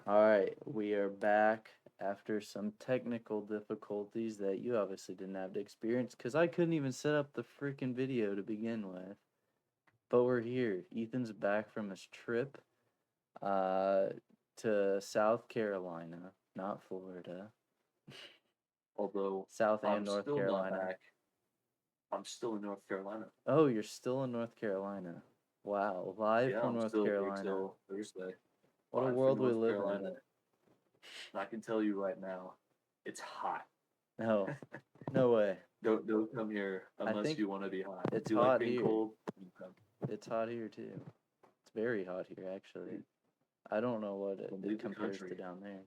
All right, we are back after some technical difficulties that you obviously didn't have to experience because I couldn't even set up the freaking video to begin with. But we're here. Ethan's back from his trip uh, to South Carolina, not Florida. Although South and I'm North still not Carolina. back. I'm still in North Carolina. Oh, you're still in North Carolina. Wow, live Yeah, from I'm North still here Carolina. till Thursday. What a Live from world we North live in. Carolina. And I can tell you right now, it's hot. No, no way. Don't come here I unless think you want to be hot. If it's you like hot being here. cold, you come. It's hot here too. It's very hot here, actually. I don't know what it, Then it leave the compares to country. down there.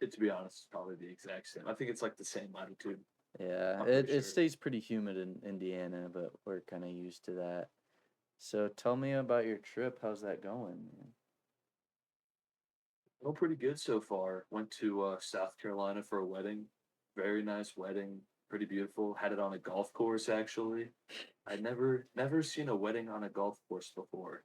To be honest, it's probably the exact same. I think it's like the same latitude. Yeah, I'm it, pretty it sure. stays pretty humid in Indiana, but we're kind of used to that. So tell me about your trip. How's that going, man? Well, pretty good so far. Went to South Carolina for a wedding. Very nice wedding. Pretty beautiful. Had it on a golf course actually. I'd never seen a wedding on a golf course before.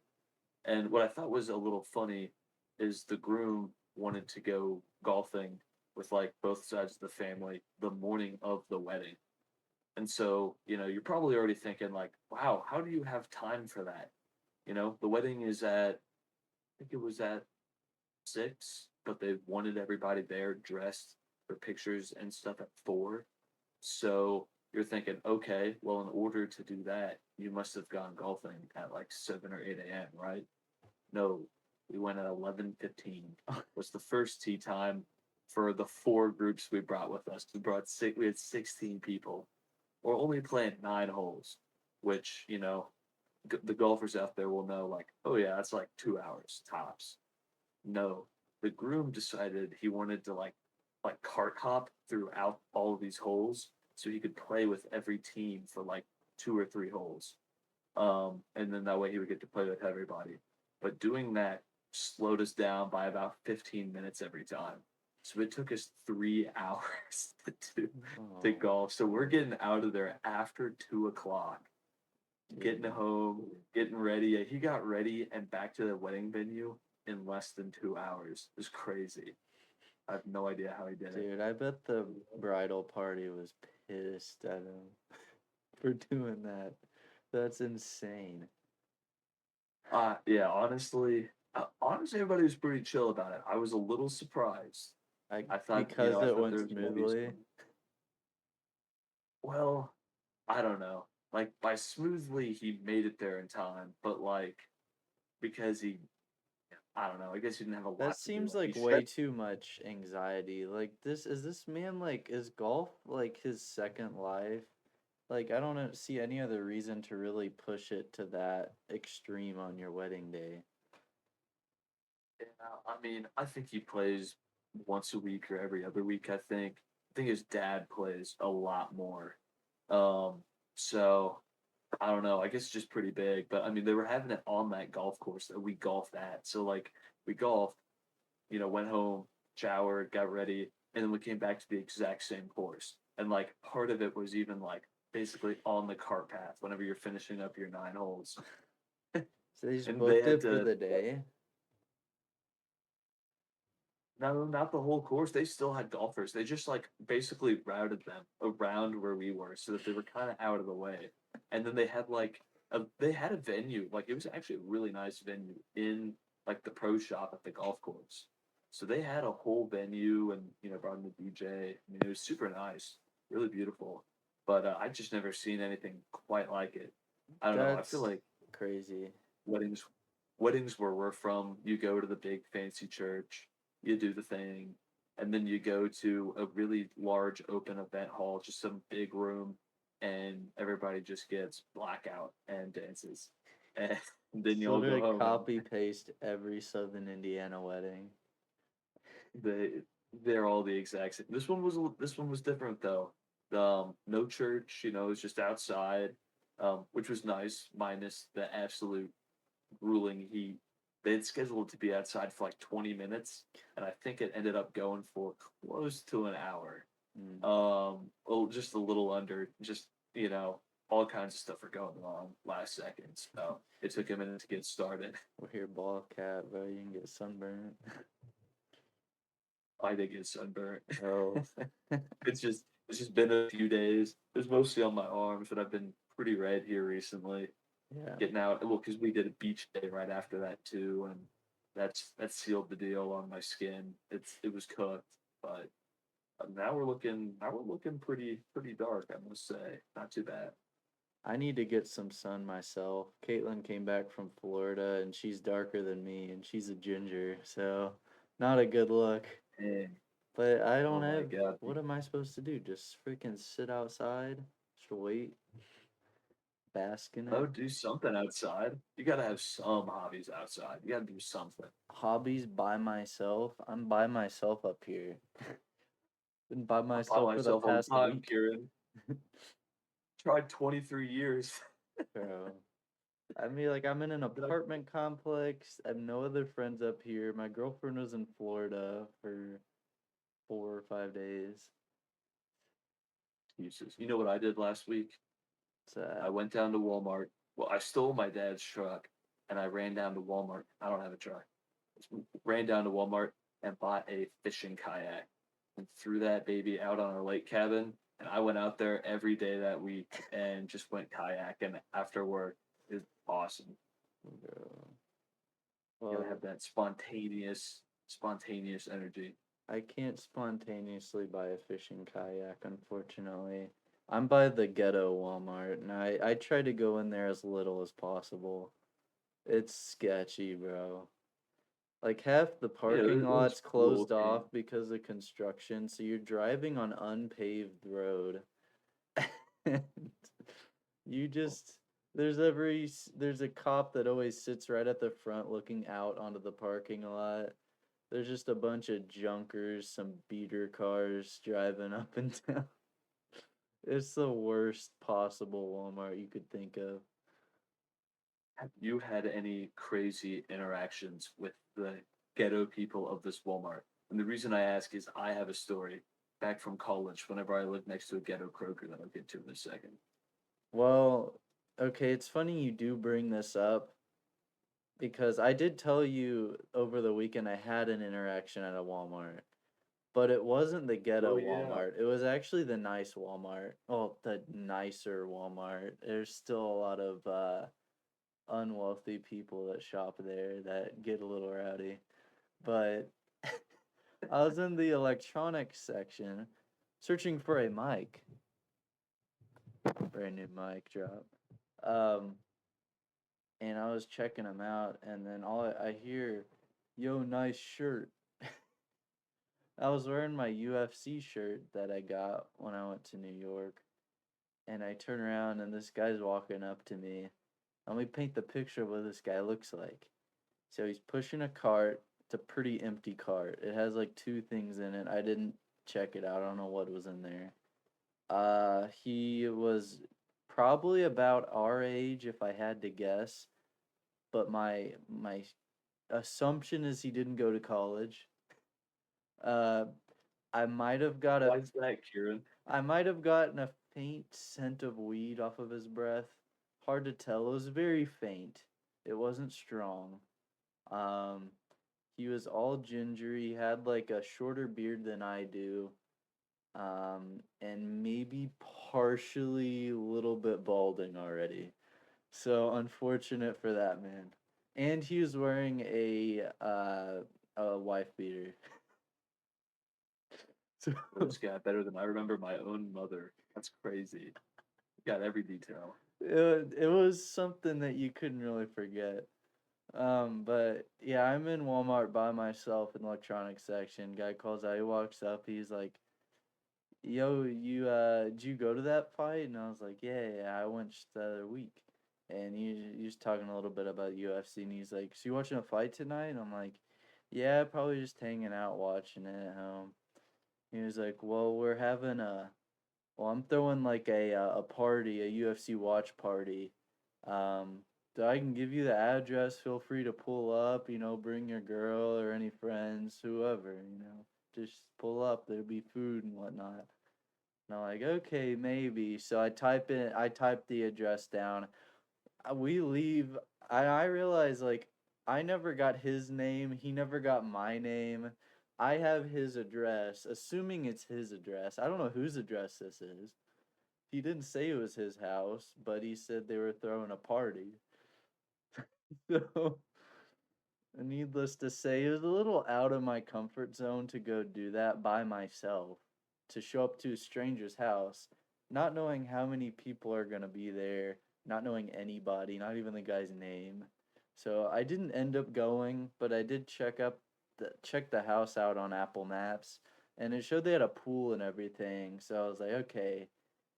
And what I thought was a little funny is the groom wanted to go golfing with like both sides of the family the morning of the wedding. And so, you're probably already thinking like, wow, how do you have time for that? The wedding is I think it was at 6, but they wanted everybody there dressed for pictures and stuff at 4. So you're thinking, okay, well, in order to do that, you must have gone golfing at like 7 or 8 a.m., right? No, we went at 11:15. Was the first tee time for the 4 groups we brought with us. We had 16 people. We're only playing 9 holes, which the golfers out there will know. Like, oh yeah, that's like 2 hours tops. No, the groom decided he wanted to like cart hop throughout all of these holes so he could play with every team for like 2 or 3 holes. And then that way he would get to play with everybody. But doing that slowed us down by about 15 minutes every time. So it took us 3 hours to Oh, golf. So we're getting out of there after 2 o'clock, getting dude. home, getting ready. He got ready and back to the wedding venue in less than 2 hours. It was crazy. I have no idea how he did it. Dude, I bet the bridal party was pissed at him for doing that. That's insane. Yeah, honestly, everybody was pretty chill about it. I was a little surprised. I I thought, because I it thought went there was gonna be smoothly. some. Well, I don't know. Like by smoothly, he made it there in time, but like because I don't know. I guess he didn't have a That lot to do. seems Like he like should. way too much anxiety. Like this man like is golf like his second life? Like I don't see any other reason to really push it to that extreme on your wedding day. Yeah, I mean, I think he plays once a week or every other week. I think his dad plays a lot more. Um, so I don't know. I guess it's just pretty big. But I mean, they were having it on that golf course that we golfed at. So like we golfed, went home, showered, got ready, and then we came back to the exact same course. And like part of it was even like basically on the cart path whenever you're finishing up your 9 holes. So they just And they booked had it for to the day. no, not the whole course. They still had golfers. They just like basically routed them around where we were so that they were kind of out of the way. And then they had a venue. Like it was actually a really nice venue in like the pro shop at the golf course. So they had a whole venue and brought in the DJ. I mean, it was super nice, really beautiful. But I just never seen anything quite like it. I don't know. I feel That's like crazy. weddings weddings where we're from, you go to the big fancy church, you do the thing, and then you go to a really large open event hall, just some big room, and everybody just gets blackout and dances. And then It's you all go literally home and copy paste every Southern Indiana wedding. they they're all the exact same. This one was different though. No church, it's just outside, which was nice, minus the absolute grueling heat. They had scheduled to be outside for like 20 minutes, and I think it ended up going for close to an hour. Mm. Well, just a little under, just, all kinds of stuff were going wrong last second. So it took a minute to get started. We're here, ball cap, bro. You can get sunburned. I did get sunburnt. Oh, It's just been a few days. It was mostly on my arms, but I've been pretty red here recently. yeah. Getting out, well, because we did a beach day right after that too, and that sealed the deal on my skin. It was cooked, but now we're looking pretty dark, I must say. Not too bad. I need to get some sun myself. Caitlin came back from Florida and she's darker than me and she's a ginger, so not a good look. And But I oh don't my have. god, What am I supposed to do? Just freaking sit outside? Just wait? Bask in it? oh, do something outside. You gotta have some hobbies outside. You gotta do something. Hobbies by myself? I'm by myself up here. Been by I'm by myself for the myself all the past time, week. Kieran. Tried 23 years. Bro. I mean, like, I'm in an Did I apartment complex. I have no other friends up here. My girlfriend was in Florida for 4 or 5 days. excuses? You know what I did last week? So, I went down to Walmart. Well, I stole my dad's truck and I ran down to Walmart. I don't have a truck. Ran down to Walmart and bought a fishing kayak and threw that baby out on our lake cabin. And I went out there every day that week and just went kayaking after work. It was awesome. bro. You gotta Well, have that spontaneous energy. I can't spontaneously buy a fishing kayak, unfortunately. I'm by the ghetto Walmart, and I try to go in there as little as possible. It's sketchy, bro. Like half the Yeah, parking it was lot's cool closed looking. off because of construction, so you're driving on unpaved road. And you just there's a cop that always sits right at the front looking out onto the parking lot. There's just a bunch of junkers, some beater cars driving up and down. It's the worst possible Walmart you could think of. Have you had any crazy interactions with the ghetto people of this Walmart? And the reason I ask is I have a story back from college whenever I lived next to a ghetto Kroger that I'll get to in a second. Well, okay, it's funny you do bring this up because I did tell you over the weekend I had an interaction at a Walmart, but it wasn't the Oh ghetto yeah. Walmart. It was actually the nice Walmart. Oh, the nicer Walmart. There's still a lot of unwealthy people that shop there that get a little rowdy. But I was in the electronics section searching for a mic. Brand new mic drop. Um, and I was checking them out, and then all I hear, yo, nice shirt. I was wearing my UFC shirt that I got when I went to New York, and I turn around, and this guy's walking up to me. Let me paint the picture of what this guy looks like. So he's pushing a cart. It's a pretty empty cart. It has like two things in it. I didn't check it out. I don't know what was in there. He was probably about our age if I had to guess, but my assumption is he didn't go to college. Uh, I might have got a Why is that, Kieran? I might have gotten a faint scent of weed off of his breath. Hard to tell. It was very faint. It wasn't strong. Um, he was all ginger. He had like a shorter beard than I do. And maybe partially a little bit balding already. So unfortunate for that man. And he was wearing a wife beater. So This guy better than I remember my own mother. That's crazy. Got every detail. it was something that you couldn't really forget. But yeah, I'm in Walmart by myself in the electronics section. Guy calls out, he walks up, he's like, yo, did you go to that fight? And I was like, yeah, I went just the other week. And he was talking a little bit about UFC, and he's like, so you watching a fight tonight? And I'm like, yeah, probably just hanging out watching it at home. He was like, well, I'm throwing like a party, a UFC watch party. Um, so I can give you the address. Feel free to pull up. Bring your girl or any friends, whoever. Just pull up. There'll be food and whatnot. And I'm like, okay, maybe. So I type the address down. We leave. I realize like I never got his name. He never got my name. I have his address, assuming it's his address. I don't know whose address this is. He didn't say it was his house, but he said they were throwing a party. So, needless to say, it was a little out of my comfort zone to go do that by myself, to show up to a stranger's house, not knowing how many people are going to be there, not knowing anybody, not even the guy's name. So I didn't end up going, but I did check the house out on Apple Maps, and it showed they had a pool and everything. So I was like, okay,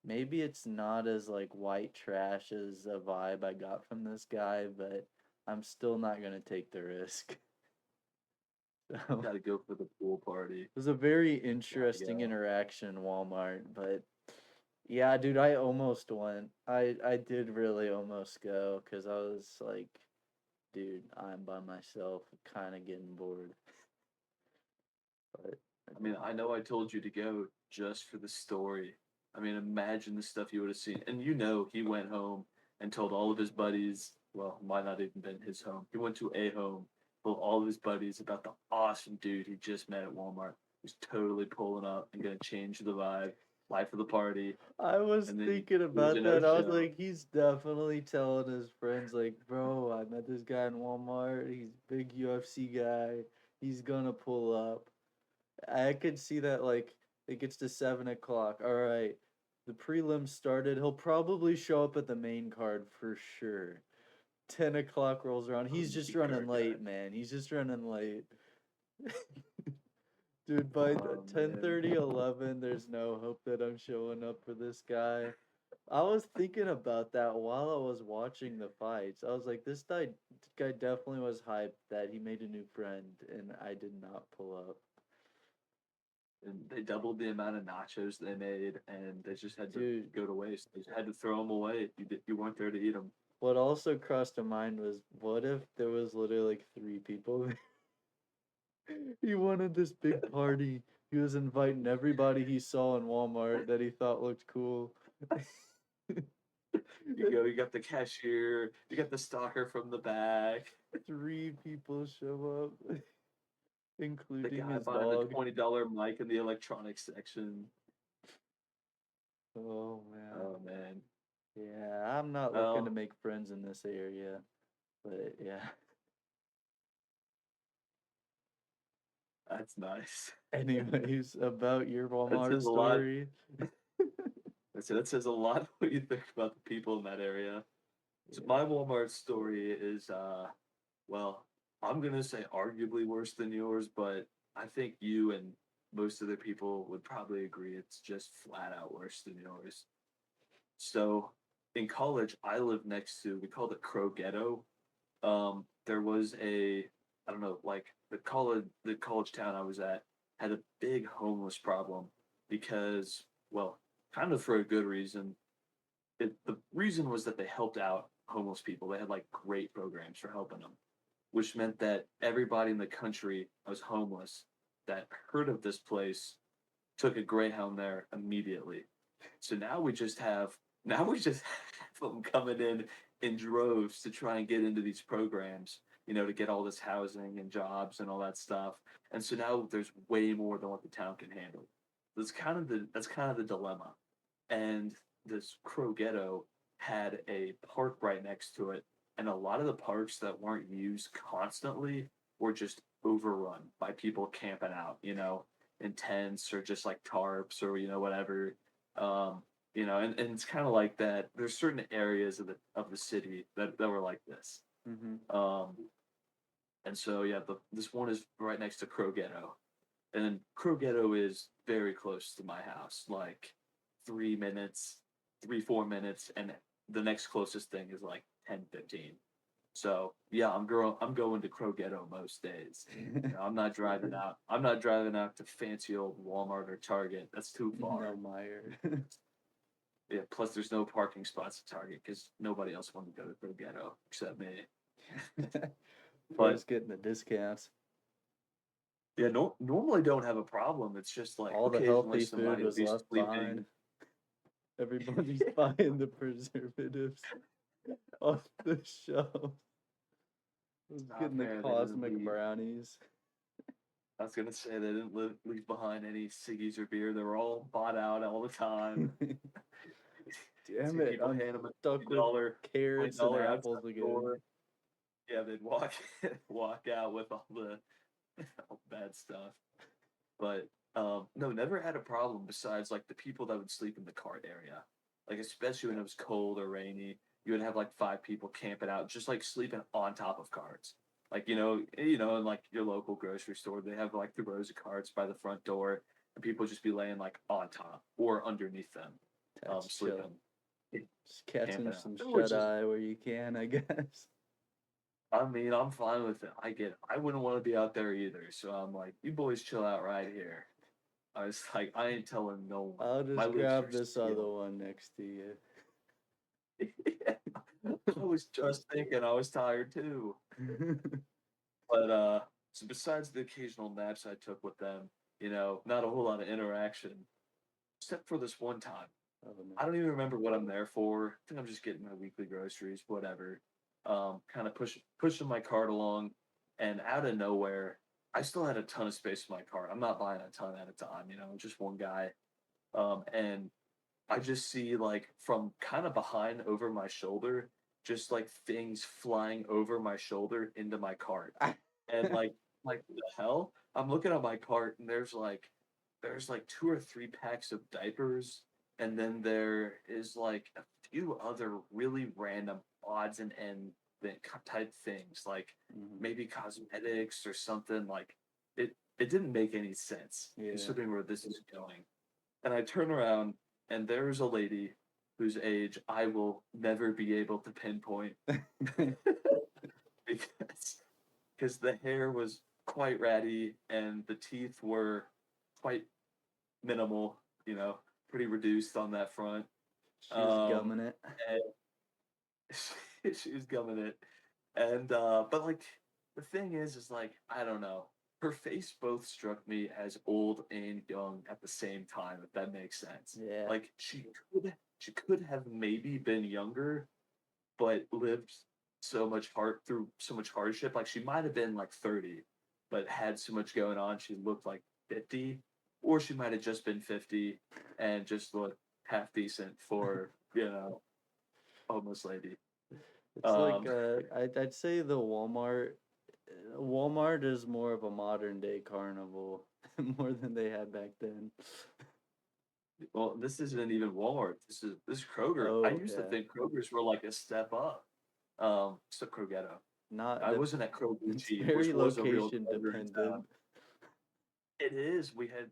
maybe it's not as like white trash as a vibe I got from this guy, but I'm still not gonna take the risk. So Gotta go for the pool party. it was a very Gotta interesting go. interaction in Walmart, but yeah, dude, I almost went. I did really almost go because I was like, dude, I'm by myself, kind of getting bored, but I I mean, didn't. I know I told you to go just for the story. I mean, imagine the stuff you would have seen. And you know, he went home and told all of his buddies, well, might not even been his home. He went to a home, told all of his buddies about the awesome dude he just met at Walmart. Who's totally pulling up and gonna change the vibe, life of the party. I was And then thinking there was a about no that. I was show. like, he's definitely telling his friends, like, bro, I met this guy in Walmart. He's a big UFC guy. He's gonna pull up. I could see that, like, it gets to 7 o'clock. All right, the prelims started. He'll probably show up at the main card for sure. 10 o'clock rolls around. Oh, He's just meat running card guy. late, man. He's just running late. Dude, by Oh ten man. thirty, 11, there's no hope that I'm showing up for this guy. I was thinking about that while I was watching the fights. I was like, this guy definitely was hyped that he made a new friend, and I did not pull up. And they doubled the amount of nachos they made, and they just had to Dude, go to waste. They just had to throw them away. You weren't there to eat them. what also crossed my mind was, what if there was literally like three people there? He wanted this big party. He was inviting everybody he saw in Walmart that he thought looked cool. You go, you got the cashier, you got the stalker from the back, Three people show up, the including guy his buying the dog. $20 mic in the electronics section. Oh man. Oh man. Yeah, I'm not looking to Well, make friends in this area, but yeah. that's nice. Anyways, about your That Walmart says a lot. story. That says a lot what you think about the people in that area. So Yeah. my Walmart story is well, I'm gonna say arguably worse than yours, but I think you and most other people would probably agree it's just flat out worse than yours. So in college, I lived next to, we called it Crow Ghetto. There was I don't know, like the college town I was at had a big homeless problem because, well, kind of for a good reason. The reason was that they helped out homeless people. They had like great programs for helping them, which meant that everybody in the country that was homeless that heard of this place took a Greyhound there immediately. So now we just have them coming in droves to try and get into these programs, to get all this housing and jobs and all that stuff. And so now there's way more than what the town can handle. That's kind of the dilemma. And this Crow Ghetto had a park right next to it, and a lot of the parks that weren't used constantly were just overrun by people camping out, in tents or just like tarps or whatever. Um, and it's kind of like that. There's certain areas of the city that were like this. Mm-hmm. Um, and so yeah, this one is right next to Crow Ghetto, and then Crow Ghetto is very close to my house, like 3 minutes, 4 minutes, and the next closest thing is like 10, 15. So yeah, I'm going to Crow Ghetto most days. I'm not driving out. I'm not driving out to fancy old Walmart or Target. That's too No far. Meyer. Yeah. Plus, there's no parking spots at Target because nobody else wanted to go to Crow Ghetto except me. But Boys getting the discounts. yeah, no, normally don't have a problem. It's just like All the occasionally healthy food somebody will was be left sleeping. behind. Everybody's buying the preservatives off the shelf. Oh Getting the man, they didn't cosmic leave. brownies. I was gonna say they didn't leave behind any ciggies or beer. They were all bought out all the time. Damn See it, people I'm hand them a stuck with twenty carrots and dollar outside apples again. door. Yeah, they'd walk walk out with all the all bad stuff. But no, never had a problem besides like the people that would sleep in the cart area. Like especially when it was cold or rainy, you would have like five people camping out, just like sleeping on top of carts. Like in like your local grocery store, they have like the rows of carts by the front door, and people just be laying like on top or underneath them, That's chill. sleeping, eh, Just catching camping out. some It was shut just, eye where you can, I guess. I mean, I'm fine with it. I get it. I wouldn't want to be out there either. So I'm like, you boys chill out right here. I was like, I ain't telling no one. I'll My just lips grab are this other sealed. one next to you. I was just thinking I was tired too. But so besides the occasional naps I took with them, not a whole lot of interaction, except for this one time. Oh, no. I don't even remember what I'm there for. I think I'm just getting my weekly groceries, whatever. Kind of pushing my cart along, and out of nowhere, I still had a ton of space in my cart. I'm not buying a ton at a time, just one guy. And I just see like from kind of behind over my shoulder, just like things flying over my shoulder into my cart. And like the hell? I'm looking at my cart and there's like two or three packs of diapers, and then there is like a few other really random odds and end type things, like Mhm. maybe cosmetics or something. Like it didn't make any sense Yeah. considering where this is going. And I turn around and there's a lady whose age I will never be able to pinpoint because the hair was quite ratty and the teeth were quite minimal, pretty reduced on that front. She was Um, gumming it. and she was gumming it. And but like the thing is like I don't know. Her face both struck me as old and young at the same time, if that makes sense. Yeah. Like she could have maybe been younger, but lived through so much hardship. Like she might have been like 30, but had so much going on. She looked like 50, or she might have just been 50 and just looked half decent for homeless lady. It's like Um, I'd say the Walmart is more of a modern day carnival more than they had back then. well, this isn't even Walmart. This is Kroger. I Oh used to yeah. think Krogers were like a step up. So Krogetto. Not I the wasn't at It's Krogucci, which very was a real location Kroger in dependent. town. It is. We had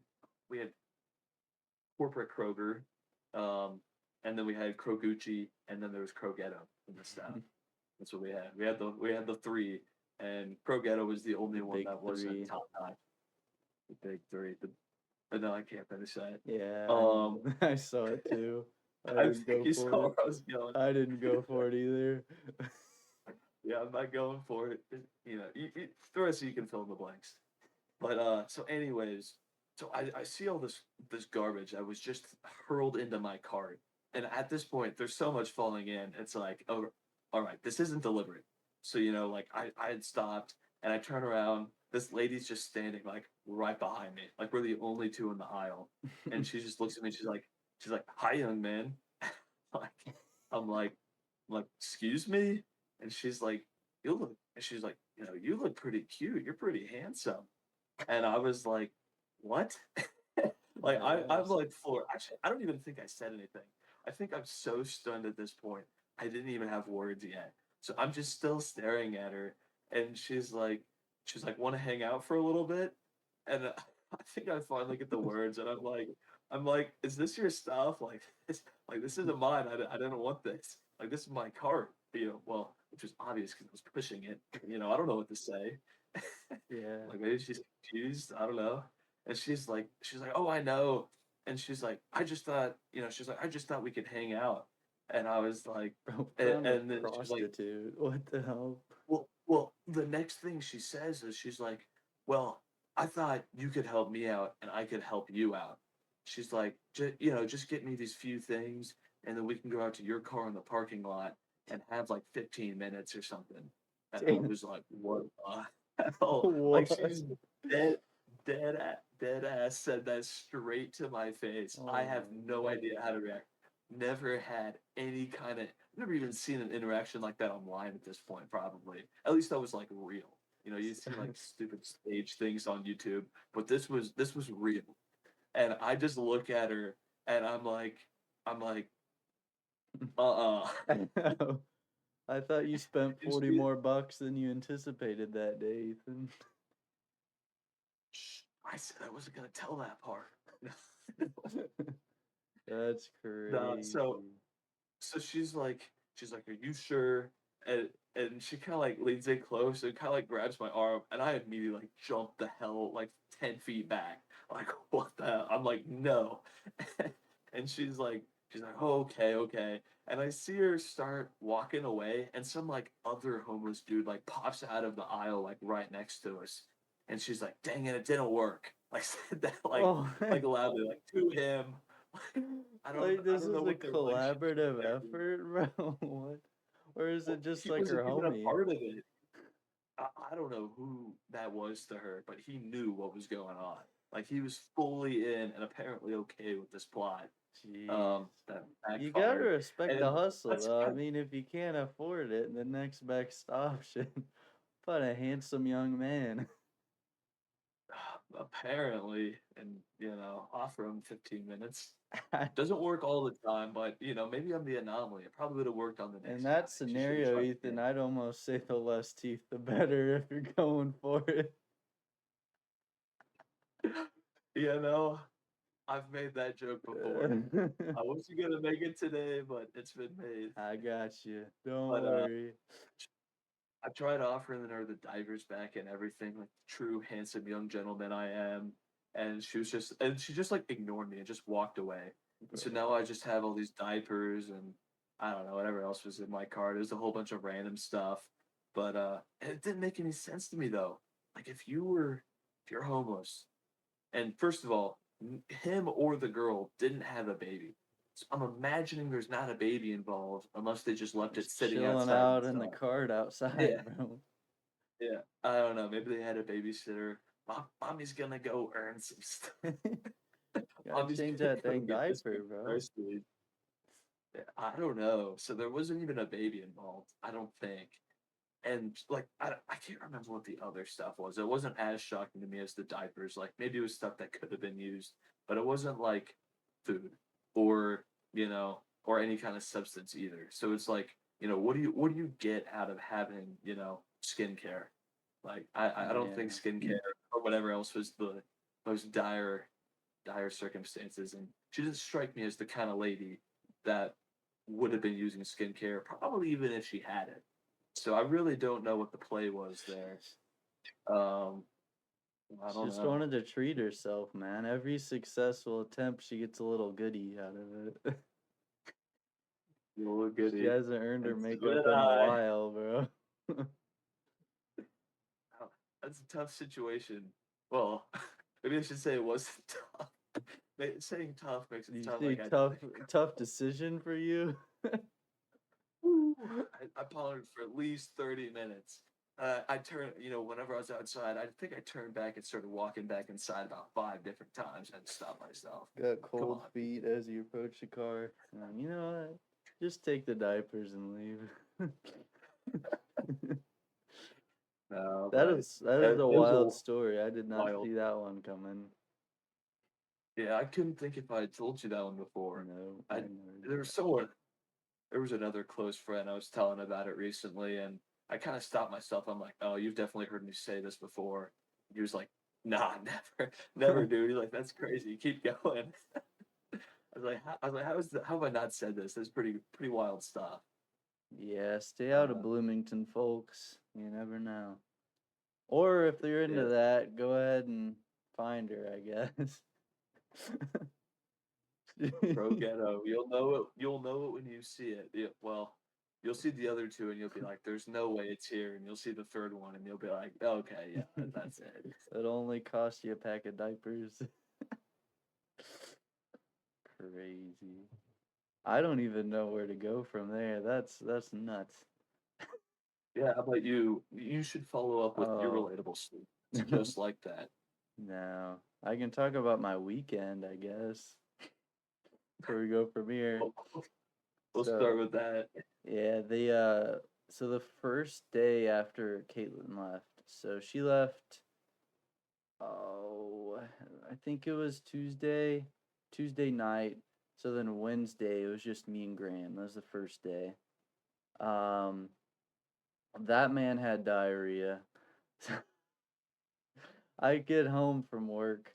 corporate Kroger, um, and then we had Krogucci, and then there was Krogetto in this town. That's what we had. We had the three, and Krogetto was the The only one big that wasn't three. top notch. The big three. But no, I can't finish that. Yeah, I Um, know. I saw it too. I I didn't think go you for saw it. where I was going. I didn't go for it either. Yeah, I'm not going for it. The rest of you can fill in the blanks. But so anyways, so I see all this garbage that was just hurled into my cart. And at this point, there's so much falling in. It's like, oh, all right, this isn't deliberate. So, like I had stopped and I turn around, this lady's just standing like right behind me. Like we're the only two in the aisle. And she just looks at me, she's like, hi young man. Like I'm like, excuse me? And she's like, and she's like, you look pretty cute. You're pretty handsome. And I was like, "What?" Like, I'm, Yes. like, floored. Actually, I don't even think I said anything. I think I'm so stunned at this point, I didn't even have words yet. So I'm just still staring at her, and she's like, "Wanna hang out for a little bit?" And, I think I finally get the words, and I'm like, "Is this your stuff? This isn't mine. I didn't want this. Like, this is my cart." Well, which was obvious because I was pushing it. I don't know what to say. Yeah. Like maybe she's confused. I don't know. And she's like, oh, I know. And she's like, I just thought we could hang out. And I was like, Bro and, found a and then she's like, prostitute. What the hell? well, the next thing she says is she's like, well, I thought you could help me out and I could help you out. She's like, just get me these few things and then we can go out to your car in the parking lot and have like 15 minutes or something. And I Damn. was like, what the hell? Like What? she's dead ass said that straight to my face. I Oh have my no god. idea how to react. Never had any kind of, never even seen an interaction like that online at this point, probably. At least that was like real. You know, you see like stupid stage things on YouTube, but this was real. And I just look at her and I'm like, uh-uh. I thought you spent And 40 more bucks than you anticipated that day, Ethan. I said I wasn't gonna tell that part. That's No, so crazy. so she's like, "Are you sure?" And she kind of like leans in close and kind of like grabs my arm, and I immediately like jump the hell like 10 feet back. Like, what the hell? I'm like, no. And she's like, oh, okay, okay. And I see her start walking away, and some like other homeless dude like pops out of the aisle like right next to us, and she's like, "Dang it, it didn't work." Like said that Oh, like loudly, like to him. like I this don't know is a what the relationship collaborative there is. effort, bro. What? Or is Well, it just he like her wasn't even a homie? part of it. I don't know who that was to her, but he knew what was going on. Like he was fully in and apparently okay with this plot. Jeez. That You gotta backfired, respect the and hustle, that's though. I kind mean, if you can't afford it, the next best option. But a handsome young man. apparently, and offer him 15 minutes. Doesn't work all the time, but maybe I'm the anomaly. It probably would have worked on the In next guy. that She should have scenario, tried Ethan, again. I'd almost say the less teeth, the better if you're going for it. You know, I've made that joke before. I wasn't gonna make it today, but it's been made. I got you. Don't But worry. I tried offering her the divers back and everything, like the true handsome young gentleman I am. And she just like ignored me and just walked away. And so now I just have all these diapers and I don't know, whatever else was in my car. There's a whole bunch of random stuff. But and it didn't make any sense to me though. Like if you're homeless, and first of all, him or the girl didn't have a baby. So I'm imagining there's not a baby involved unless they just left it Just sitting chilling outside the out in the stuff. cart outside, Yeah, bro. yeah. I don't know. Maybe they had a babysitter. Mommy's gonna go earn some stuff. Gotta Mommy's change gonna that go dang get this diaper, from bro. groceries. Yeah, I don't know. So there wasn't even a baby involved. I don't think. And like I can't remember what the other stuff was. It wasn't as shocking to me as the diapers. Like maybe it was stuff that could have been used, but it wasn't like food or or any kind of substance either. So it's like what do you get out of having skincare? Like I don't think Yeah. skincare or whatever else was the most dire circumstances, and she didn't strike me as the kind of lady that would have been using skincare, probably even if she had it. So I really don't know what the play was there. Um, I She don't just know. wanted to treat herself, man. Every successful attempt, she gets a little goodie out of it. You look She goody, hasn't earned her and so did makeup in a I. while, bro. Oh, that's a tough situation. Well, maybe I should say it wasn't tough. Saying tough makes it You sound see, like I had to tough, think. tough decision for you. Woo. I pondered for at least 30 minutes. I turned, whenever I was outside, I think I turned back and started walking back inside about 5 different times and stopped myself. Got Come cold on. feet as you approach the car. You know what? Just take the diapers and leave. No, That but is that is it a was wild a story. I did not wild. see that one coming. Yeah, I couldn't think if I had told you that one before. No, I I never there did. was someone, there was another close friend I was telling about it recently, and I kind of stopped myself. I'm like, "Oh, you've definitely heard me say this before." He was like, "Nah, never, never, dude." He's like, "That's crazy. Keep going." How have I not said this? This is pretty wild stuff. Yeah, stay out of Uh, Bloomington, folks. You never know. Or if you're into yeah, that, go ahead and find her, I guess. pro ghetto. You'll know it. You'll know it when you see it. Yeah, well, you'll see the other two, and you'll be like, "There's no way it's here." And you'll see the third one, and you'll be like, "Okay, yeah, that's it." It only cost you a pack of diapers. Crazy. I don't even know where to go from there. That's nuts. Yeah, how about you? You should follow up with your Oh. relatable story. It's just like that. No. I can talk about my weekend, I guess. Where we go from here. We'll, we'll start So with that. yeah, so the first day after Caitlin left, so she left, oh, I think it was Tuesday night. So then Wednesday it was just me and Graham. That was the first day. Um that man had diarrhea. I get home from work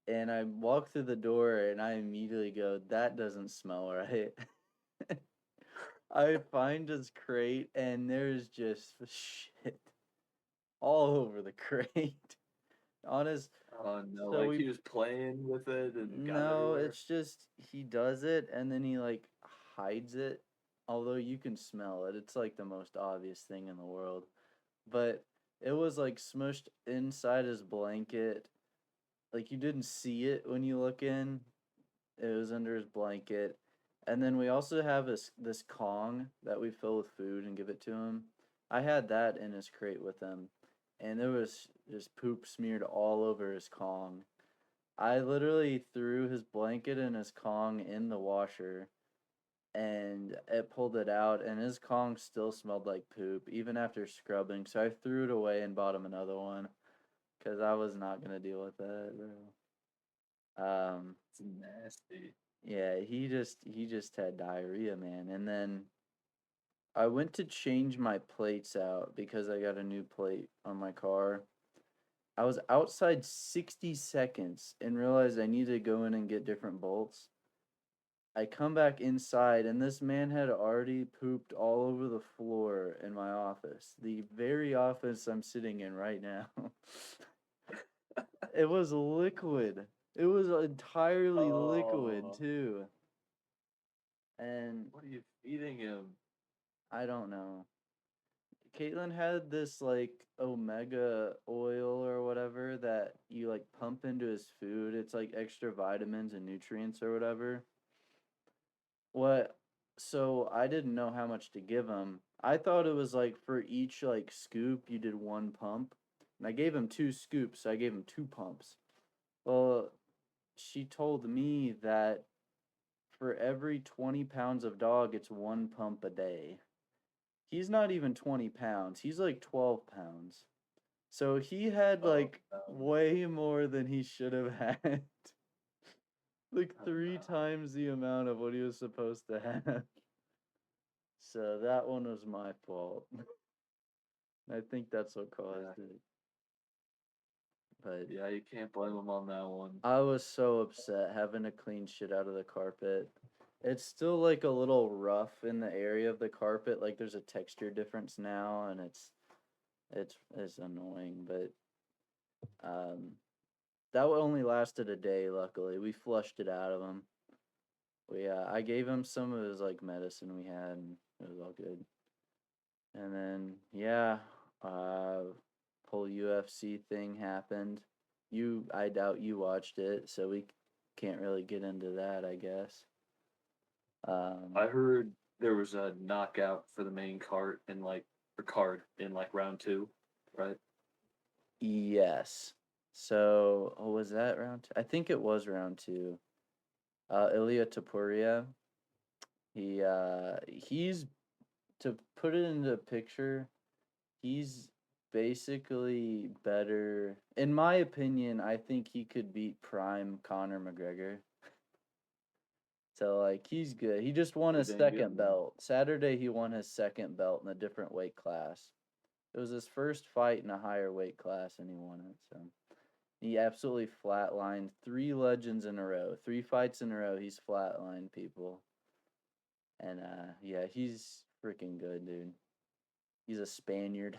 and I walk through the door and I immediately go, that doesn't smell right. I find his crate and there's just shit all over the crate. Honest, Oh no, so like we he was playing with it and got it no, everywhere. it's just he does it and then he like hides it. Although you can smell it, it's like the most obvious thing in the world. But it was like smushed inside his blanket. Like you didn't see it when you look in. It was under his blanket. And then we also have this Kong that we fill with food and give it to him. I had that in his crate with him, and there was just poop smeared all over his Kong. I literally threw his blanket and his Kong in the washer, and it pulled it out, and his Kong still smelled like poop even after scrubbing. So I threw it away and bought him another one because I was not gonna deal with that, bro. It's nasty. Yeah, he just had diarrhea, man. And then I went to change my plates out because I got a new plate on my car. I was outside 60 seconds and realized I needed to go in and get different bolts. I come back inside and this man had already pooped all over the floor in my office. The very office I'm sitting in right now. It was liquid. It was entirely liquid Oh, too. And what are you feeding him? I don't know. Caitlin had this like omega oil or whatever that you like pump into his food. It's like extra vitamins and nutrients or whatever. What so I didn't know how much to give him. I thought it was like for each like scoop you did one pump. And I gave him two scoops, so I gave him two pumps. Well, she told me that for every 20 pounds of dog, it's one pump a day. He's not even 20 pounds. He's like 12 pounds. So he had Oh like no, way more than he should have had. Like oh three no. times the amount of what he was supposed to have. So that one was my fault. I think that's what Yeah, caused it. But yeah, you can't blame him on that one. I was so upset having to clean shit out of the carpet. It's still like a little rough in the area of the carpet. Like there's a texture difference now and it's annoying, but um that only lasted a day, luckily. We flushed it out of him. I gave him some of his like medicine we had, and it was all good. And then whole UFC thing happened. I doubt you watched it, so we can't really get into that, I guess. I Um, heard there was a knockout for the main cart in like or card in like round two, right? yes. So, was that round two? I think it was round two. Ilya Tapuria. He's to put it into picture. He's basically better. In my opinion, I think he could beat prime Conor McGregor. So like he's good. He just won his Pretty dang good, second man. belt. Saturday he won his second belt in a different weight class. It was his first fight in a higher weight class and he won it. So he absolutely flatlined three legends in a row. Three fights in a row he's flatlined people. And yeah, he's freaking good, dude. He's a Spaniard.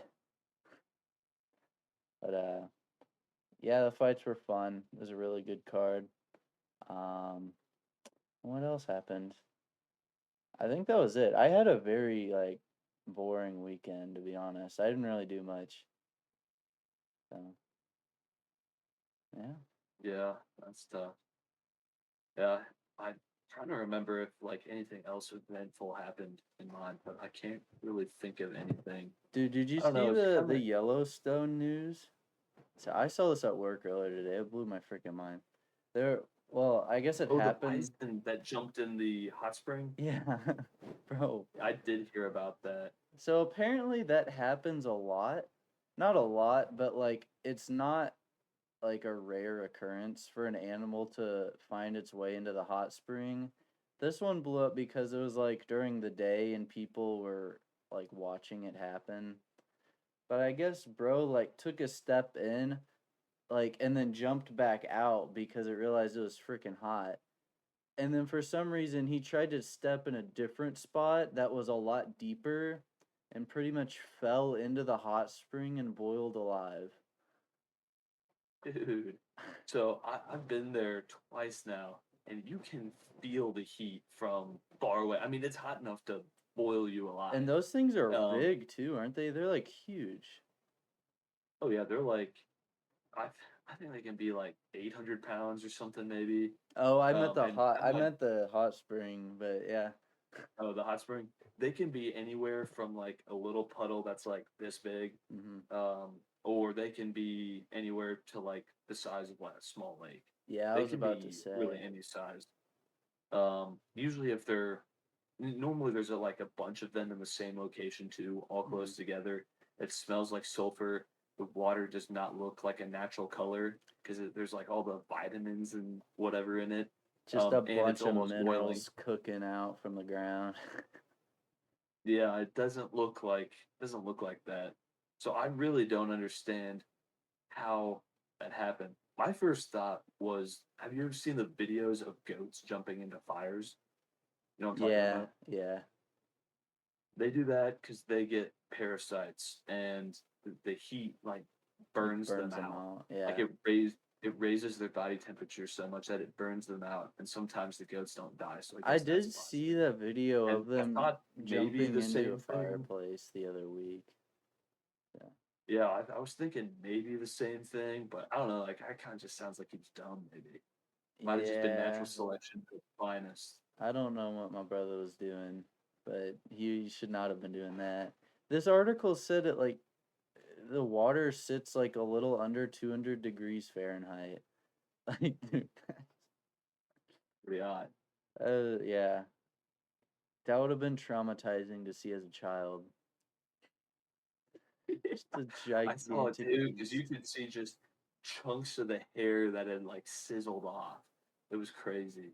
But yeah, the fights were fun. It was a really good card. Um, what else happened? I think that was it. I had a very like boring weekend to be honest. I didn't really do much. So yeah. Yeah, that's tough. Yeah, I Trying to remember if like anything else eventful happened in mine, but I can't really think of anything. Dude, did you I don't see know. It's the kind of Yellowstone news? So I saw this at work earlier today. It blew my freaking mind. There, well, I guess it oh, the happened. bison that jumped in the hot spring. Yeah, bro. I did hear about that. So apparently that happens a lot. Not a lot, but like it's not like a rare occurrence for an animal to find its way into the hot spring. This one blew up because it was like during the day and people were like watching it happen. But I guess bro like took a step in like and then jumped back out because it realized it was freaking hot. And then for some reason he tried to step in a different spot that was a lot deeper and pretty much fell into the hot spring and boiled alive. Dude. So I've been there twice now, and you can feel the heat from far away. I mean, it's hot enough to boil you And alive. those things are Um, big too, aren't they? They're like huge. oh yeah, they're like I I think they can be like 800 pounds or something maybe. Oh, And I meant the hot spring, but yeah. oh, the hot spring, they can be anywhere from like a little puddle that's like this big, Hmm. or they can be anywhere to like the size of like a small lake. Yeah, I They was can about to be really say. any size. Usually if they're normally there's like a bunch of them in the same location too, all Hmm. close together. It smells like sulfur. The water does not look like a natural color because there's like all the vitamins and whatever in it. Just a And it's bunch of almost boiling. minerals cooking out from the ground. Yeah, it doesn't look like that. So I really don't understand how that happened. My first thought was, have you ever seen the videos of goats jumping into fires? You know what I'm talking Yeah, about? yeah. They do that because they get parasites and the heat like Like burns them burns them out. out. Like Yeah. it raises their body temperature so much that it burns them out, and sometimes the goats don't die. So I I guess that's did see possible. that video And of I them thought maybe jumping the into a same thing. fireplace the other week. Yeah. Yeah, I was thinking maybe the same thing, but I don't know. Like, that kind of just sounds like he's dumb. Maybe might have just been natural Yeah. selection at its finest. I don't know what my brother was doing, but he should not have been doing that. This article said it like the water sits like a little under 200 degrees Fahrenheit. Like, dude, Pretty odd. yeah, that would have been traumatizing to see as a child. Just a I saw it gigantic too because you beast. could see just chunks of the hair that had like sizzled off. It was crazy.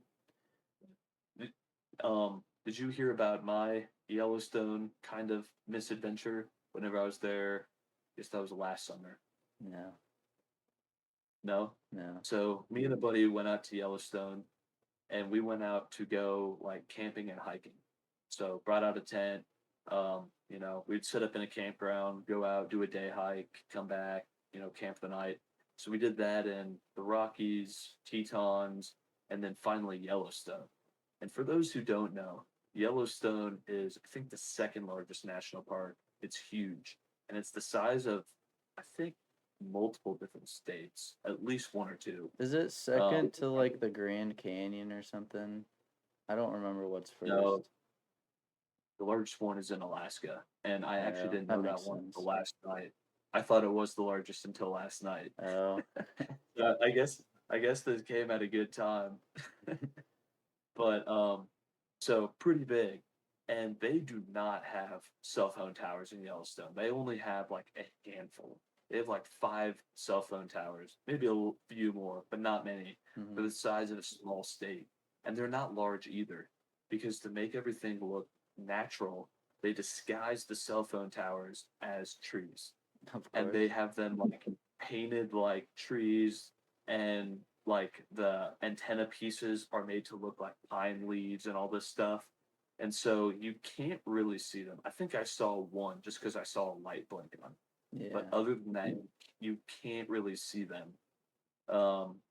Did, did you hear about my Yellowstone kind of misadventure whenever I was there? I guess that was last summer. No, No? no. So me and a buddy went out to Yellowstone and we went out to go like camping and hiking. So brought out a tent. We'd set up in a campground, go out, do a day hike, come back, camp the night. So we did that in the Rockies, Tetons, and then finally Yellowstone. And for those who don't know, Yellowstone is, I think, the second largest national park. It's huge. And it's the size of, I think, multiple different states, at least one or two. Is it Um, second to like the Grand Canyon or something? I don't remember what's no, first. the largest one is in Alaska, and I actually Oh, didn't that know that makes one until sense. last night. I thought it was the largest until last night. Oh, I guess this came at a good time. But so pretty big, and they do not have cell phone towers in Yellowstone. They only have like a handful. They have like five cell phone towers, maybe few more, but not many, for hmm. the size of a small state. And they're not large either, because to make everything look natural, they disguise the cell phone towers as trees, Of and they course. have them like painted like trees, and like the antenna pieces are made to look like pine leaves and all this stuff. And so you can't really see them. I think I saw one just because I saw a light blink on. But Yeah. other than that, you can't really see them. Um,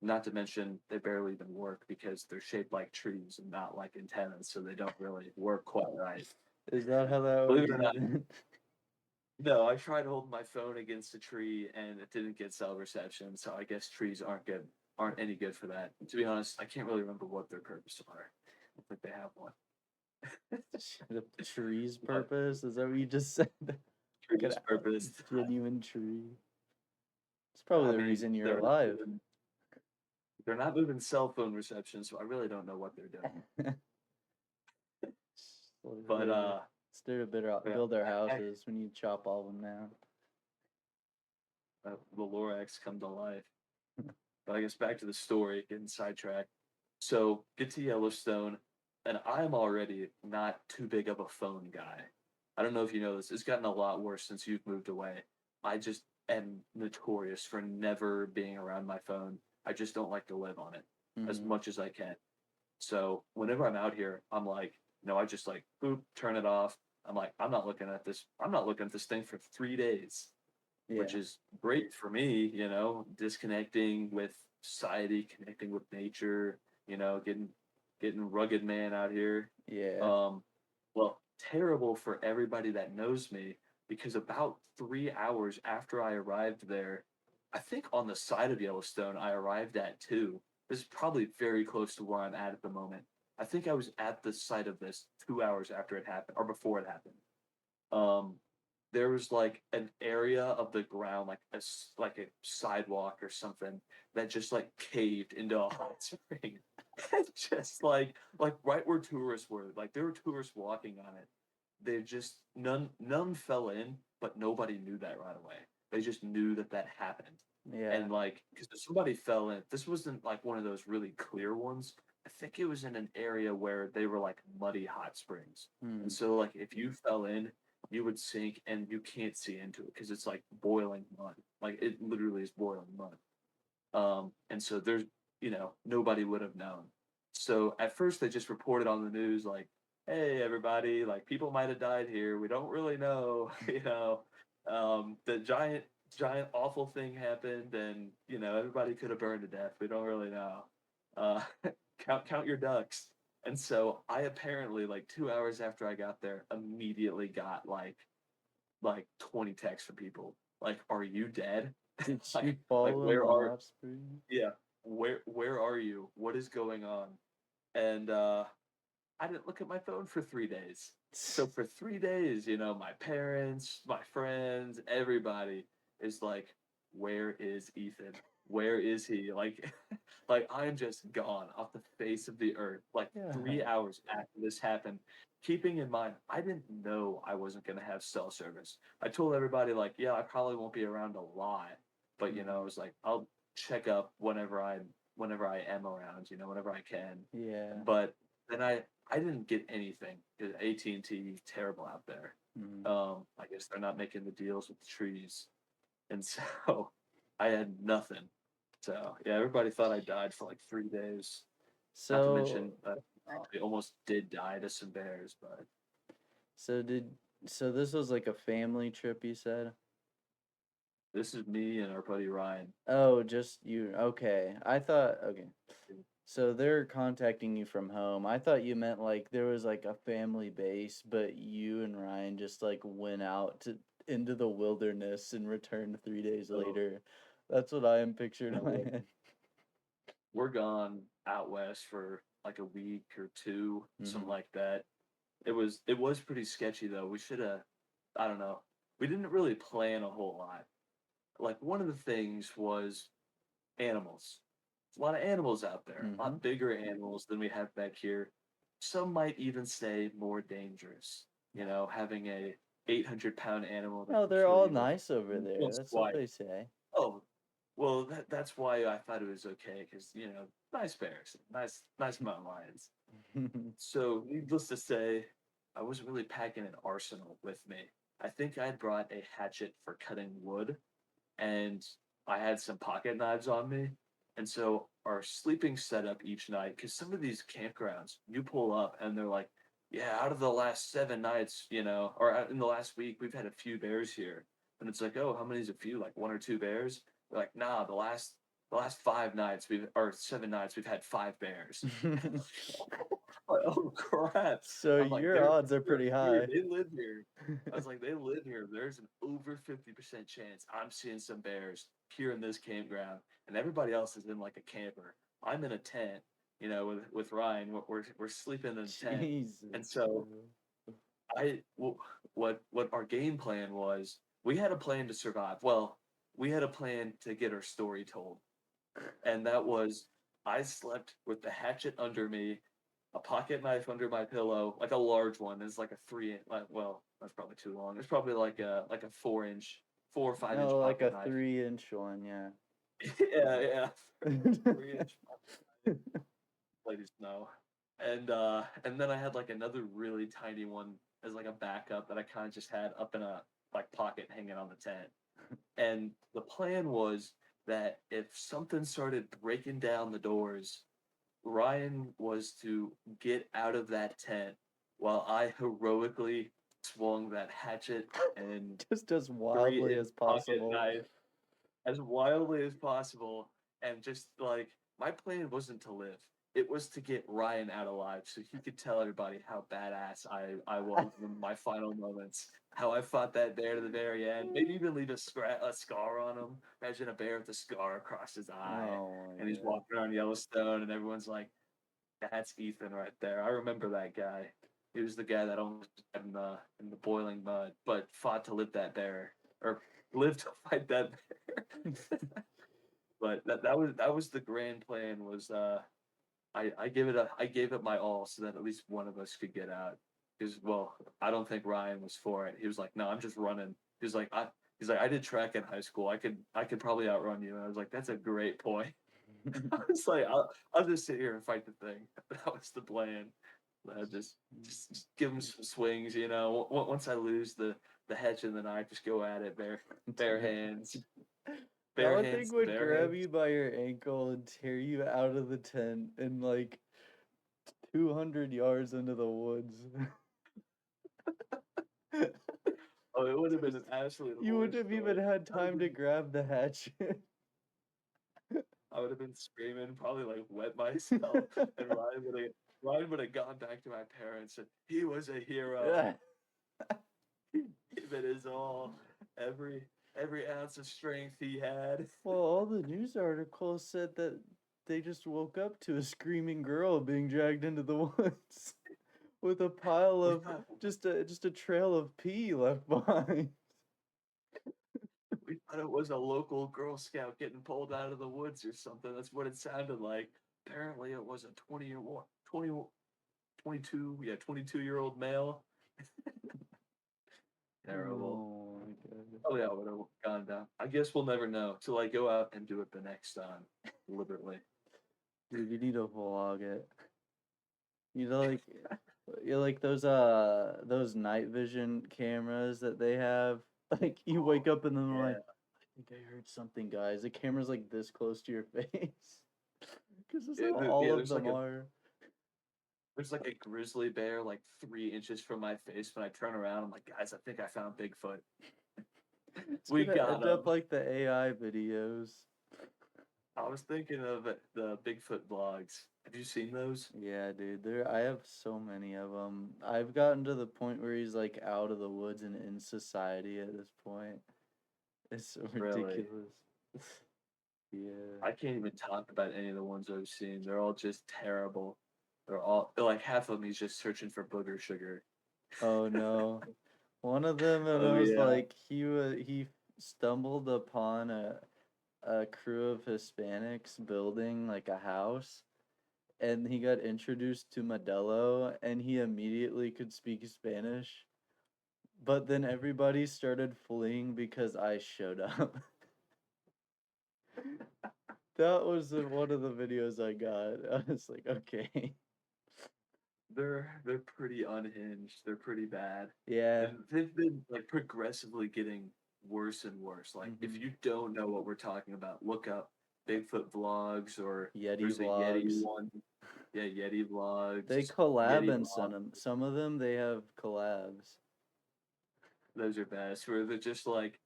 Not to mention they barely even work because they're shaped like trees and not like antennas, so they don't really work quite right. Is that how that Believe was it or not, even? no, I tried holding my phone against a tree and it didn't get cell reception, so I guess trees aren't good. aren't any good for that. To be honest, I can't really remember what their purpose are. I don't think they have one. The tree's But purpose? Is that what you just said? Like trees purpose. genuine tree. It's probably I the mean, reason you're alive. they're not moving cell phone reception, so I really don't know what they're doing. But Instead of yeah, build their I, houses, we need to chop all of them down. the Lorax come to life. But I guess back to the story, getting sidetracked. So get to Yellowstone, and I'm already not too big of a phone guy. I don't know if you know this. It's gotten a lot worse since you've moved away. I just am notorious for never being around my phone. I just don't like to live on it as Mm-hmm. much as I can. So whenever I'm out here, I'm like, I just like boop, turn it off. I'm like, I'm not looking at this. I'm not looking at this thing for 3 days, which Yeah. is great for me, disconnecting with society, connecting with nature, getting rugged man out here. Yeah. Um, well, terrible for everybody that knows me because about 3 hours after I arrived there, I think on the side of Yellowstone I arrived at too. This is probably very close to where I'm at the moment. I think I was at the site of this 2 hours after it happened or before it happened. Um, there was like an area of the ground, like like a sidewalk or something that just like caved into a hot spring. And just like right where tourists were, like there were tourists walking on it. They just none fell in, but nobody knew that right away. They just knew that that happened. Yeah. And like, because if somebody fell in, this wasn't like one of those really clear ones. I think it was in an area where they were like muddy hot springs. And Hmm. so like if you fell in, you would sink and you can't see into it because it's like boiling mud. Like it literally is boiling mud. And so there's, nobody would have known. So at first they just reported on the news like, hey everybody, like people might have died here. We don't really know, the giant awful thing happened and everybody could have burned to death. We don't really know. Uh count your ducks. And so I apparently like 2 hours after I got there immediately got like 20 texts from people. Like, are you dead? Did you Like follow in where the are hot spring? yeah, where are you? What is going on? And I didn't look at my phone for 3 days. So for 3 days, my parents, my friends, everybody is like, where is Ethan? Where is he? Like like I'm just gone off the face of the earth. Like Yeah. 3 hours after this happened. Keeping in mind, I didn't know I wasn't gonna have cell service. I told everybody like, yeah, I probably won't be around a lot, but I Hmm. was like, I'll check up whenever I am around, whenever I can. Yeah. But then I didn't get anything because AT&T terrible out there. Hmm. I guess they're not making the deals with the trees, and so I had nothing. So yeah, everybody thought I died for like 3 days. Not to mention, So, uh, actually almost did die to some bears, but so did so this was like a family trip, you said? this is me and our buddy Ryan. Oh, just you. Okay. I thought, okay. So they're contacting you from home. I thought you meant like there was like a family base, but you and Ryan just like went out to into the wilderness and returned 3 days So later. That's what I am pictured no, in my head. we're gone out west for like a week or two, something Hmm. like that. It was pretty sketchy though. We should have, I don't know. We didn't really plan a whole lot. Like one of the things was animals. There's a lot of animals out there, a Hmm. lot bigger animals than we have back here. Some might even say more dangerous. Having a 800-pound animal that No, can they're kill all you nice over there. once That's what twice. they say. Oh, well, that's why I thought it was okay because nice bears, nice mountain lions. So, needless to say, I wasn't really packing an arsenal with me. I think I brought a hatchet for cutting wood, and I had some pocket knives on me. And so, our sleeping setup each night, because some of these campgrounds, you pull up and they're like, yeah, out of the last 7 nights, or in the last week, we've had a few bears here. And it's like, oh, how many's a few? Like one or two bears? They're like, nah, the last 5 nights or 7 nights we've had 5 bears. like, oh crap. So I'm like, your odds are they're pretty here, high. they live here. I was like, they live here. There's an over 50% chance I'm seeing some bears here in this campground, and everybody else is in like a camper. I'm in a tent, with Ryan. We're sleeping in a tent, and Jesus, so bro. I w- what our game plan was. We had a plan to survive. Well, we had a plan to get our story told, and that was I slept with the hatchet under me, a pocket knife under my pillow, like a large one. It's like a 3 inch. Well, that's probably too long. It's probably like a 4 inch, 4 or 5 inch No, like pocket a knife. 3 inch one, yeah. Yeah, yeah, 3 inch ladies know. And then I had like another really tiny one as like a backup that I kind of just had up in a like pocket hanging on the tent. And the plan was that if something started breaking down the doors, Ryan was to get out of that tent while I heroically swung that hatchet and Just as three wildly inch as pocket possible. knife as wildly as possible, and just like my plan wasn't to live. It was to get Ryan out alive so he could tell everybody how badass I was in my final moments. How I fought that bear to the very end. Maybe even leave a scar on him. Imagine a bear with a scar across his eye, Oh my and he's god. walking around Yellowstone, and everyone's like, "That's Ethan right there." I remember that guy. He was the guy that almost died in the boiling mud, but fought to live that bear or lived to fight that bear. But that was the grand plan was I gave it my all so that at least one of us could get out. Because well, I don't think Ryan was for it. He was like, "No, I'm just running." He's like, "I did track in high school. I could probably outrun you." And I was like, "That's a great point." I was like, I'll just sit here and fight the thing." That was the plan. Just give him some swings, Once I lose the hedge and the knife, just go at it bare Dude. hands, That bare one thing hands, would bare grab hands. you by your ankle and tear you out of the tent in like 200 yards into the woods. Oh, it would have been an absolute You horror wouldn't have even story. had I would have time to been, grab the hatchet. I would have been screaming, probably like wet myself, and Ryan would have gone back to my parents and he was a hero. Gave it his all, every ounce of strength he had. Well, all the news articles said that they just woke up to a screaming girl being dragged into the woods with a pile We of thought just a trail of pee left behind. we thought it was a local Girl Scout getting pulled out of the woods or something. That's what it sounded like. Apparently, it was a 20 22, yeah, 22-year-old male. Terrible. Oh my god. Oh yeah, would have gone down. I guess we'll never know till I go out and do it the next time, deliberately. Dude, you need to vlog it. You know, like those night vision cameras that they have. Like you wake up in the morning like, Yeah, I think I heard something, guys. The camera's like this close to your face. Because that's yeah, how all of there's them are. like a grizzly bear like 3 inches from my face. When I turn around, I'm like, guys, I think I found Bigfoot. It's We gonna got end up him. like the AI videos. I was thinking of the Bigfoot vlogs. Have you seen those? Yeah, dude. I have so many of them. I've gotten to the point where he's like out of the woods and in society at this point. It's so Really? ridiculous. Yeah. I can't even talk about any of the ones I've seen. They're all just terrible. They're like half of me is just searching for booger sugar. Oh no. One of them, and Oh it was yeah. like he stumbled upon a crew of Hispanics building like a house, and he got introduced to Modelo, and he immediately could speak Spanish. But then everybody started fleeing because I showed up. That was one of the videos I got. I was like, okay. They're pretty unhinged. They're pretty bad. Yeah. And they've been like progressively getting worse and worse. Like if Hmm. you don't know what we're talking about, look up Bigfoot vlogs or Yeti there's a Yeti vlogs. one. Yeah, Yeti vlogs, They collab Yeti in vlogs. some of them they have collabs. Those are best. Where they're just like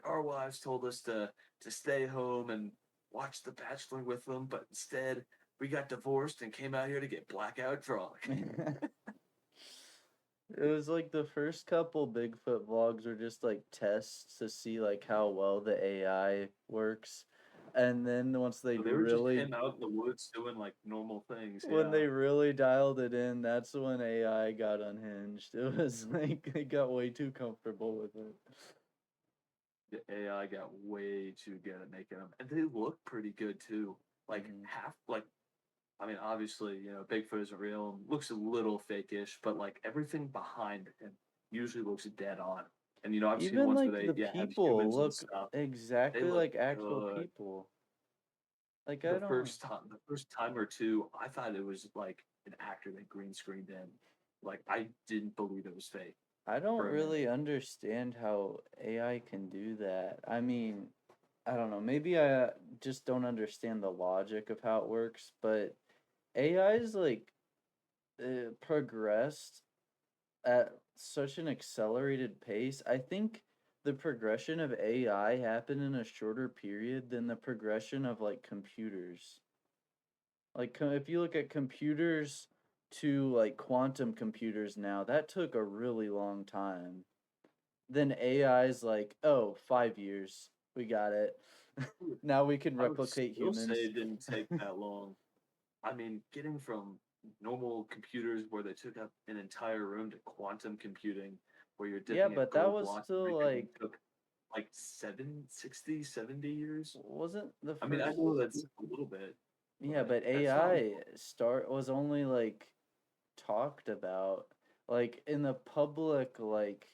our wives told us to stay home and watch The Bachelor with them, but instead we got divorced and came out here to get blackout drunk. It was like the first couple Bigfoot vlogs were just like tests to see like how well the AI works. And then once they So they were just really him out in the woods doing like normal things. when Yeah. they really dialed it in, that's when AI got unhinged. It was like they got way too comfortable with it. The AI got way too good at making them, and they look pretty good too. Like Mhm. half, like I mean, obviously, Bigfoot isn't real and looks a little fake-ish, but like everything behind him usually looks dead on. And I've seen Even ones where like they the have people humans and look stuff. They exactly look like actual good. people. Like I don't The first time or two, I thought it was like an actor that green screened in. Like I didn't believe it was fake I don't for a minute. really understand how AI can do that. I mean, I don't know. Maybe I just don't understand the logic of how it works, but AI is like progressed at such an accelerated pace. I think the progression of AI happened in a shorter period than the progression of like computers. Like if you look at computers to like quantum computers now, that took a really long time. Then AI's like, oh, 5 years. We got it. Now we can I would replicate still say humans. it didn't take that long. I mean, getting from normal computers where they took up an entire room to quantum computing where you're Yeah, dipping a but that gold was block in still everything like took like 70 years. wasn't the I mean, I first know that's a little bit, yeah, but but that's not AI long. start was only like talked about like in the public like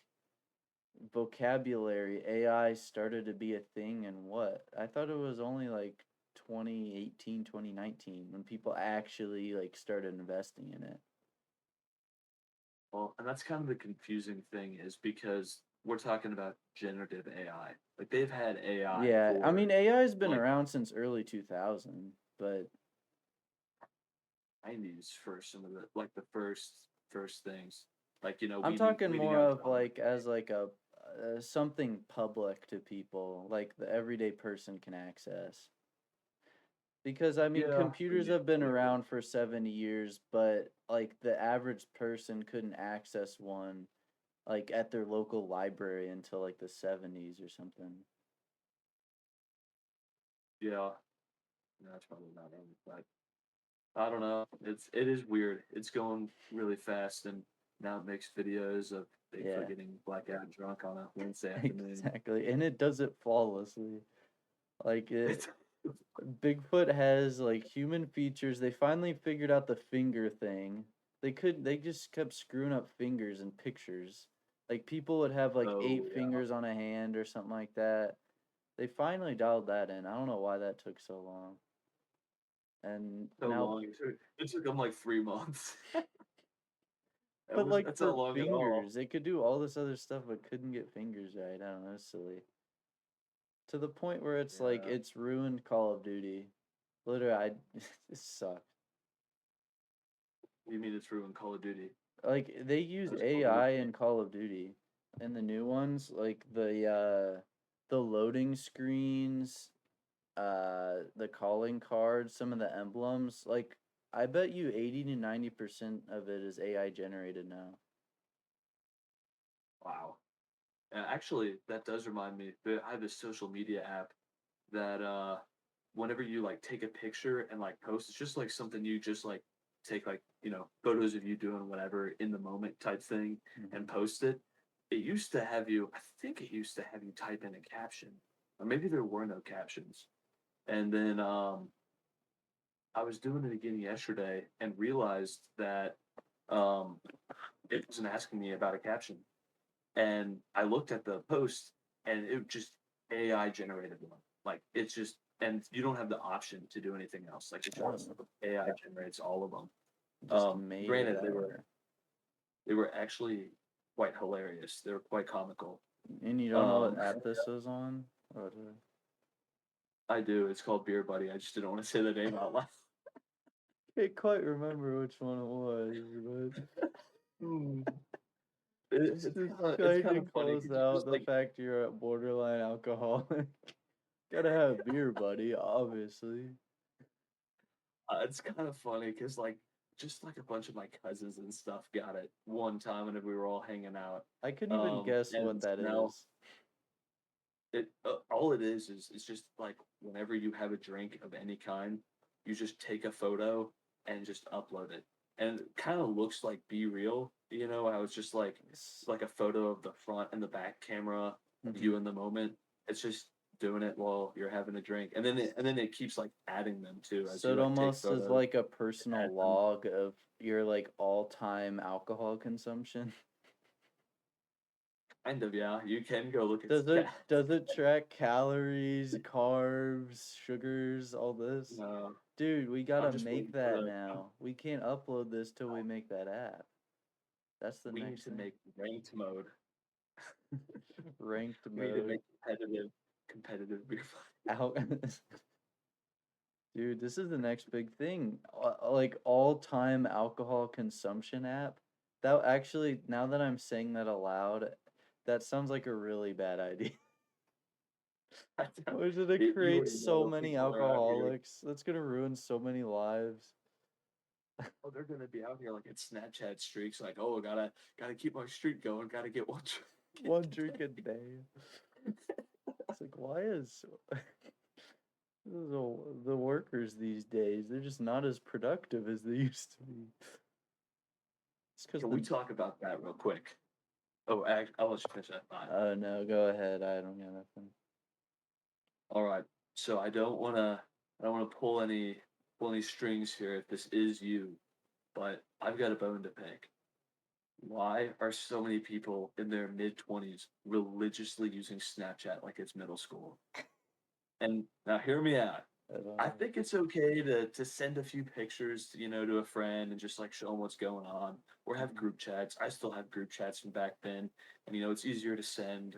vocabulary. AI started to be a thing in what? I thought it was only like 2018, 2019 when people actually like started investing in it. Well, and that's kind of the confusing thing is because we're talking about generative AI. Like they've had AI Yeah, I for mean AI's been like around since early 2000, but 90s for some of the like the first things. Like, I'm weeding talking weeding more out of John. like as like a something public to people, like the everyday person can access. Because I mean, Yeah, computers have been around for 70 years, but like the average person couldn't access one like at their local library until like the 70s or something. yeah. No, that's probably not wrong, but I don't know. It is weird. It's going really fast, and now it makes videos of Yeah, Bigfoot getting blackout drunk on a Wednesday afternoon. exactly. And it does it flawlessly. Like It's Bigfoot has like human features. They finally figured out the finger thing. They just kept screwing up fingers in pictures. Like people would have like oh eight yeah, fingers on a hand or something like that. They finally dialed that in. I don't know why that took so long. And so now long. It took them like 3 months. but like That's for not long at all. fingers, they could do all this other stuff but couldn't get fingers right. I don't know, it's silly. To the point where it's like Yeah. it's ruined Call of Duty. Literally, I it sucked. You mean it's ruined Call of Duty? Like they use That's Call of Duty. AI in Call of Duty, and the new ones, like the loading screens, the calling cards, some of the emblems. Like I bet you 80 to 90% of it is AI generated now. Wow. Actually, that does remind me. I have this social media app that whenever you like take a picture and like post, it's just like something you just like take like photos of you doing whatever in the moment type thing Hmm. and post it. It used to have you. I think it used to have you type in a caption, or maybe there were no captions. And then I was doing it again yesterday and realized that um, it wasn't asking me about a caption. And I looked at the post and it just AI generated one. Like it's just and you don't have the option to do anything else. Like it just Oh, AI generates all of them. just made it Granted, that way. they were actually quite hilarious. They were quite comical. And you don't know what Um, app this is on? What, I do. It's called Beer Buddy. I just didn't want to say the name out loud. I can't quite remember which one it was, but Hmm. It's just it's trying kind to of funny close because you out just the like fact you're a borderline alcoholic. Gotta have beer, buddy, obviously. It's kind of funny because like just like a bunch of my cousins and stuff got it one time whenever we were all hanging out. I couldn't even guess what And that now is. it all it is it's just like whenever you have a drink of any kind, you just take a photo and just upload it. And it kind of looks like Be Real, you know, how it's just like a photo of the front and the back camera of Mm-hmm. you in the moment. It's just doing it while you're having a drink. And then it keeps like adding them too as So you it like take almost is photos, like a add personal them. log of your like all-time alcohol consumption. Kind of, yeah. You can go look at Does it stats. does it track calories, carbs, sugars, all this? No, Dude, we I'm gotta just make waiting for that the now. We can't upload this till we make that app. That's the we need next to thing. make ranked mode. Ranked We need to mode. make competitive beer Out. Dude, this is the next big thing. Like all-time alcohol consumption app. That actually, now that I'm saying that aloud, that sounds like a really bad idea. fighting. We're gonna You create already so know many people are out here. alcoholics. That's gonna ruin so many lives. Oh, they're gonna be out here like at Snapchat streaks, like, oh, gotta keep my streak going, gotta get one drink. One drink a day. It's like, why is the workers these days? They're just not as productive as they used to be. It's because Can we the. talk about that real quick? I'll let you finish that thought. No, go ahead. I don't got nothing. All right. So I don't wanna pull any strings here if this is you, but I've got a bone to pick. Why are so many people in their mid-20s religiously using Snapchat like it's middle school? And now hear me out. I don't I know. think it's okay to send a few pictures, you know, to a friend and just like show them what's going on, or have Mhm. group chats. I still have group chats from back then, and you know, it's easier to send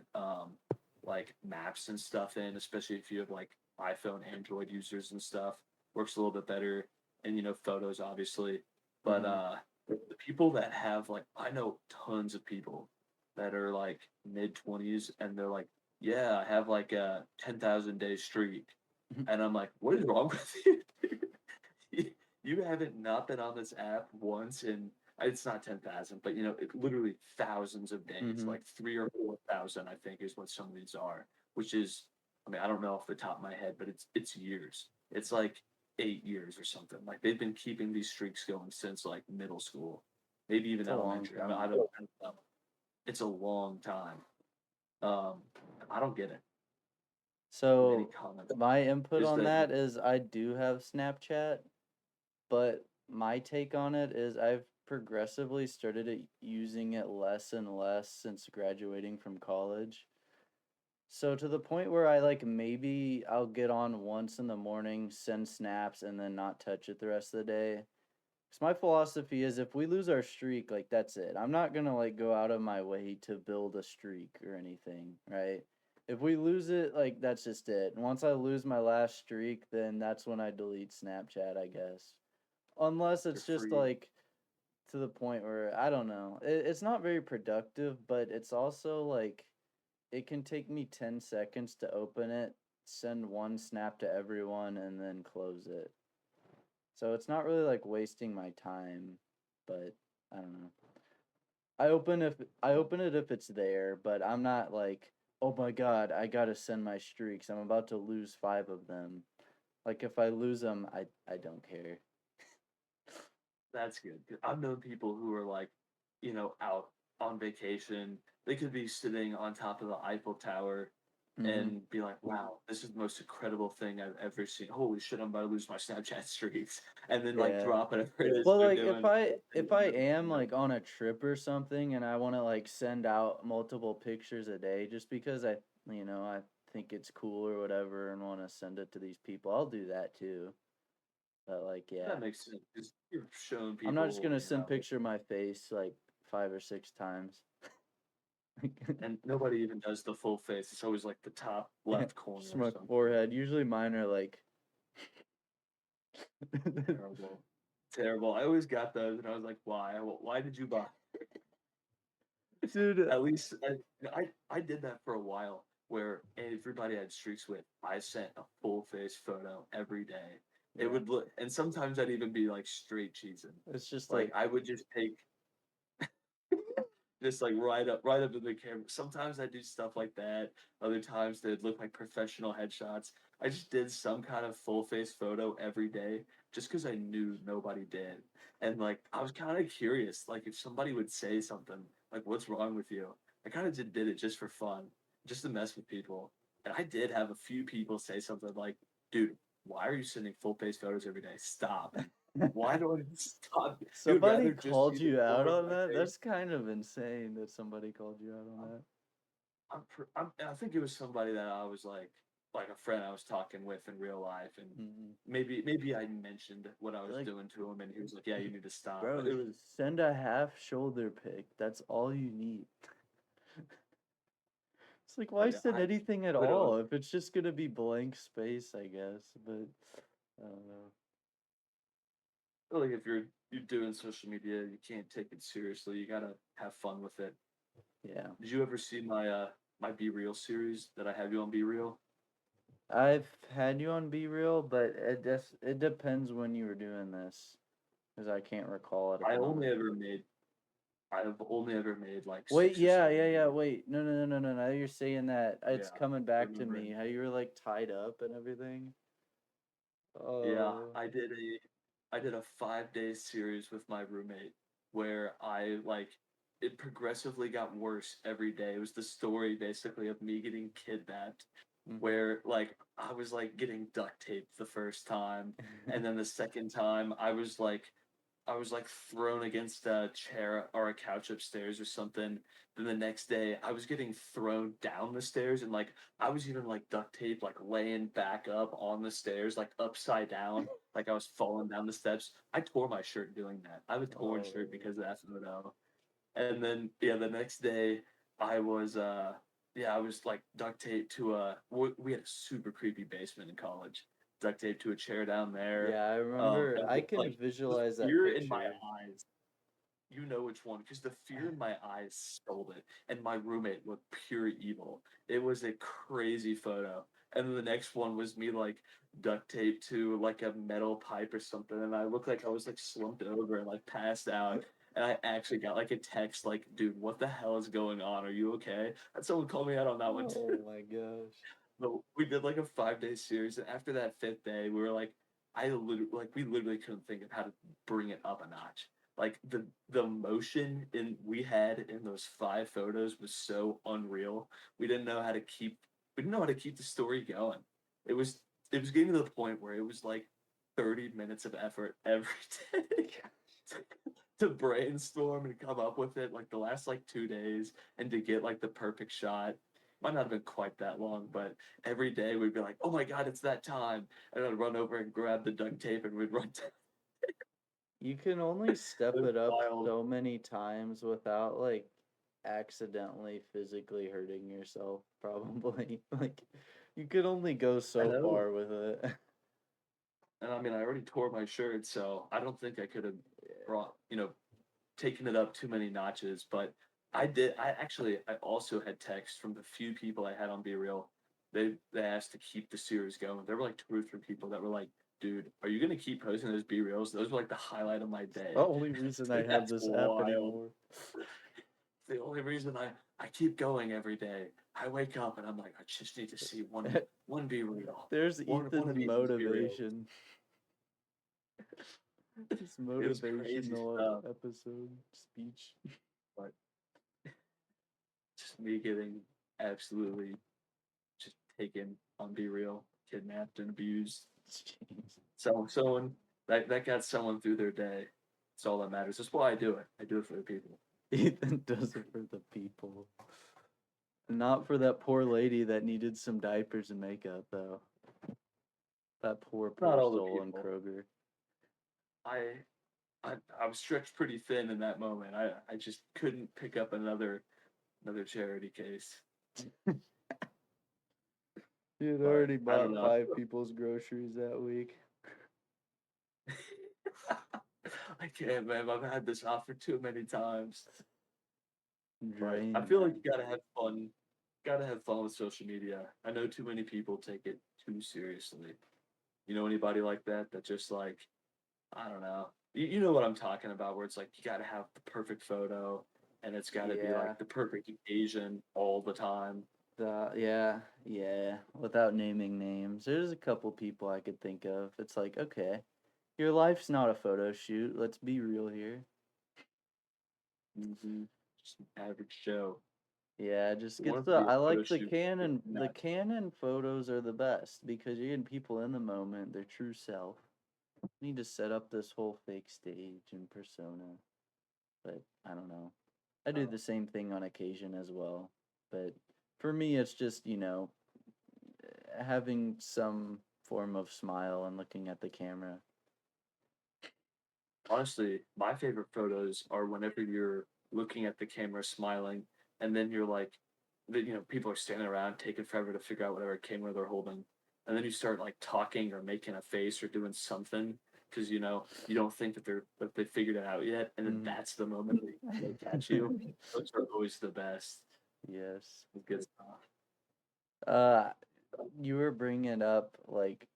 like maps and stuff in, especially if you have like iPhone, Android users and stuff. Works a little bit better, and you know, photos obviously. But Mhm. the people that have like, I know tons of people that are like mid 20s, and they're like, yeah, I have like a 10,000 day streak, and I'm like, "What is wrong with you, dude? You you haven't not been on this app once in" it's not 10,000, but, you know, it literally thousands of days, Mhm. like 3 or 4,000, I think, is what some of these are, which is I mean, I don't know off the top of my head, but it's years. It's like 8 years or something. Like, they've been keeping these streaks going since, like, middle school, maybe even It's a long elementary. time. I don't know. It's a long time. Um, I don't get it. Any So comments? my input Is on that that is I do have Snapchat, but my take on it is I've progressively started using it less and less since graduating from college. So to the point where I like maybe I'll get on once in the morning, send snaps, and then not touch it the rest of the day. Because my philosophy is if we lose our streak, like that's it. I'm not gonna like go out of my way to build a streak or anything, right? If we lose it, like that's just it. And once I lose my last streak, then that's when I delete Snapchat, I guess. Unless you're it's just free? like to the point where I don't know. It's not very productive, but it's also like it can take me 10 seconds to open it, send one snap to everyone, and then close it. So it's not really like wasting my time, but I don't know. I open it if it's there, but I'm not like, oh my god, I gotta send my streaks. I'm about to lose 5 of them. Like if I lose them, I don't care. That's good. 'Cause I've known people who are like, you know, out on vacation. They could be sitting on top of the Eiffel Tower Hmm. and be like, "Wow, this is the most incredible thing I've ever seen. Holy shit, I'm about to lose my Snapchat streaks." And then like Yeah. drop whatever it is Well, they're like doing. And if I never am seen it. like on a trip or something and I want to like send out multiple pictures a day just because I think it's cool or whatever and want to send it to these people, I'll do that too. But like yeah, That makes sense because you're showing I'm not just people, going to you send know, picture of my face like 5 or 6 times. and nobody even does the full face. It's always like the top left corner Just or my something. forehead. Usually mine are like Terrible. Terrible. I always got those and I was like, why? Why did you buy? dude. At least I did that for a while where everybody I had streaks with, I sent a full face photo every day. It Yeah. would look, and sometimes I'd even be like straight cheesing. It's just Like like, I would just take just like right up to the camera. Sometimes I do stuff like that. Other times they'd look like professional headshots. I just did some kind of full face photo every day just because I knew nobody did. And like I was kind of curious, like if somebody would say something, like what's wrong with you? I kind of just did it just for fun, just to mess with people. And I did have a few people say something like, dude, why are you sending full face photos every day? Stop. Why do I stop? You would somebody rather just see called the you out corner of on my that? face. That's kind of insane that somebody called you out on that. I think it was somebody that I was like a friend I was talking with in real life, and Mhm. maybe I mentioned what I was Like, doing to him, and he was like, "Yeah, you need to stop." But bro, it was send a half shoulder pic. That's all you need. It's like, why like send I anything at literally all if it's just gonna be blank space, I guess. But I don't know. feel like if you're doing social media, you can't take it seriously. You gotta have fun with it. Yeah, Did you ever see my Be Real series that I have you on Be Real? I've had you on Be Real, but it depends when you were doing this, because I can't recall at I the only moment. ever made I've only ever made like Wait, 6 or 7 yeah. videos. Wait, no. Now you're saying that it's Yeah, coming back to me. remembering. How you were like tied up and everything. Yeah, Oh, I did a 5 day series with my roommate where I like it progressively got worse every day. It was the story basically of me getting kidnapped, hmm. where like I was like getting duct taped the first time, and then the second time I was like thrown against a chair or a couch upstairs or something. Then the next day I was getting thrown down the stairs, and like I was even like duct taped, like laying back up on the stairs, like upside down, like I was falling down the steps. I tore my shirt doing that. I have a torn Oh, shirt because of that photo. And then yeah, the next day I was yeah, I was like duct taped to we had a super creepy basement in college. Duct taped to a chair down there. yeah. I remember. And I can like the visualize that fear in my picture. eyes, you know which one, because the fear in my eyes sold it, and my roommate looked pure evil. It was a crazy photo. And then the next one was me like duct taped to like a metal pipe or something, and I looked like I was like slumped over and like passed out. And I actually got like a text like, "Dude, what the hell is going on? Are you okay?" And someone called me out on that one Oh too. my gosh. But we did like a 5 day series, and after that fifth day, we were like, we literally couldn't think of how to bring it up a notch. Like the emotion in we had in those 5 photos was so unreal. We didn't know how to keep we didn't know how to keep the story going. It was it was getting to the point where it was like 30 minutes of effort every day to brainstorm and come up with it like the last like 2 days and to get like the perfect shot. Might not have been quite that long, but every day we'd be like, "Oh my god, it's that time!" And I'd run over and grab the duct tape, and we'd run. You can only It step was it up wild. so many times without like accidentally physically hurting yourself, probably. Like you could only go I so know, far with it. and I mean, I already tore my shirt, so I don't think I could have brought, taken it up too many notches. But I did. I also had texts from the few people I had on Be Real. They asked to keep the series going. There were like 2 or 3 people that were like, "Dude, are you gonna keep posting those Be Reals? Those were like the highlight of my It's day." the only reason I Like, have that's this app wild. anymore. The only reason I keep going every day. I wake up and I'm like, I just need to see one Be Real. There's One Ethan's of Ethan's Be Reals. motivation. This It was crazy motivational stuff, episode speech. but just me getting absolutely just taken on Be Real, kidnapped and abused. Jeez. So someone that got someone through their day. That's all that matters. That's why I do it. I do it for the people. Ethan does it for the people. Not for that poor lady that needed some diapers and makeup, though. That Not poor all the soul in people. Kroger. I I was stretched pretty thin in that moment. I just couldn't pick up another charity case. He had But already I don't bought know. 5 people's groceries that week. I can't, man. I've had this offer too many times. But I Drained. feel like you gotta have fun. Gotta have fun with social media. I know too many people take it too seriously. You know anybody like that? That just like I don't know. You know what I'm talking about, where it's like you got to have the perfect photo, and it's got to be Yeah. like the perfect occasion all the time. Yeah. Without naming names, there's a couple people I could think of. It's like, okay, your life's not a photo shoot. Let's be real here. Just an average Joe. Yeah, just One get of the. the I photo like the shoots. Canon. The Canon photos are the best because you're getting people in the moment, their true self. You need to set up this whole fake stage and persona, but I don't know. I do the same thing on occasion as well, but for me, it's just having some form of smile and looking at the camera. Honestly, my favorite photos are whenever you're looking at the camera, smiling, and then you're like, people are standing around taking forever to figure out whatever camera they're holding, and then you start like talking or making a face or doing something because you don't think that they figured it out yet, and then Mm. that's the moment they catch you. Those are always the best. Yes. It's good stuff. Uh, you were bringing up like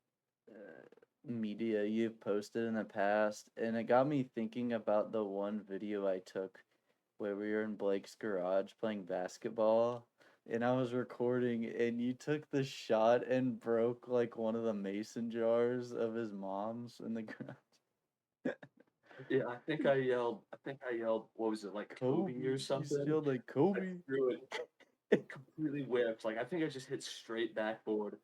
media you've posted in the past, and it got me thinking about the one video I took where we were in Blake's garage playing basketball, and I was recording, and you took the shot and broke like one of the mason jars of his mom's in the garage. Yeah, I think I yelled. I think I yelled. What was it like, Kobe Kobe, or you something? spilled like I Kobe. threw it completely whipped. Like I think I just hit straight backboard.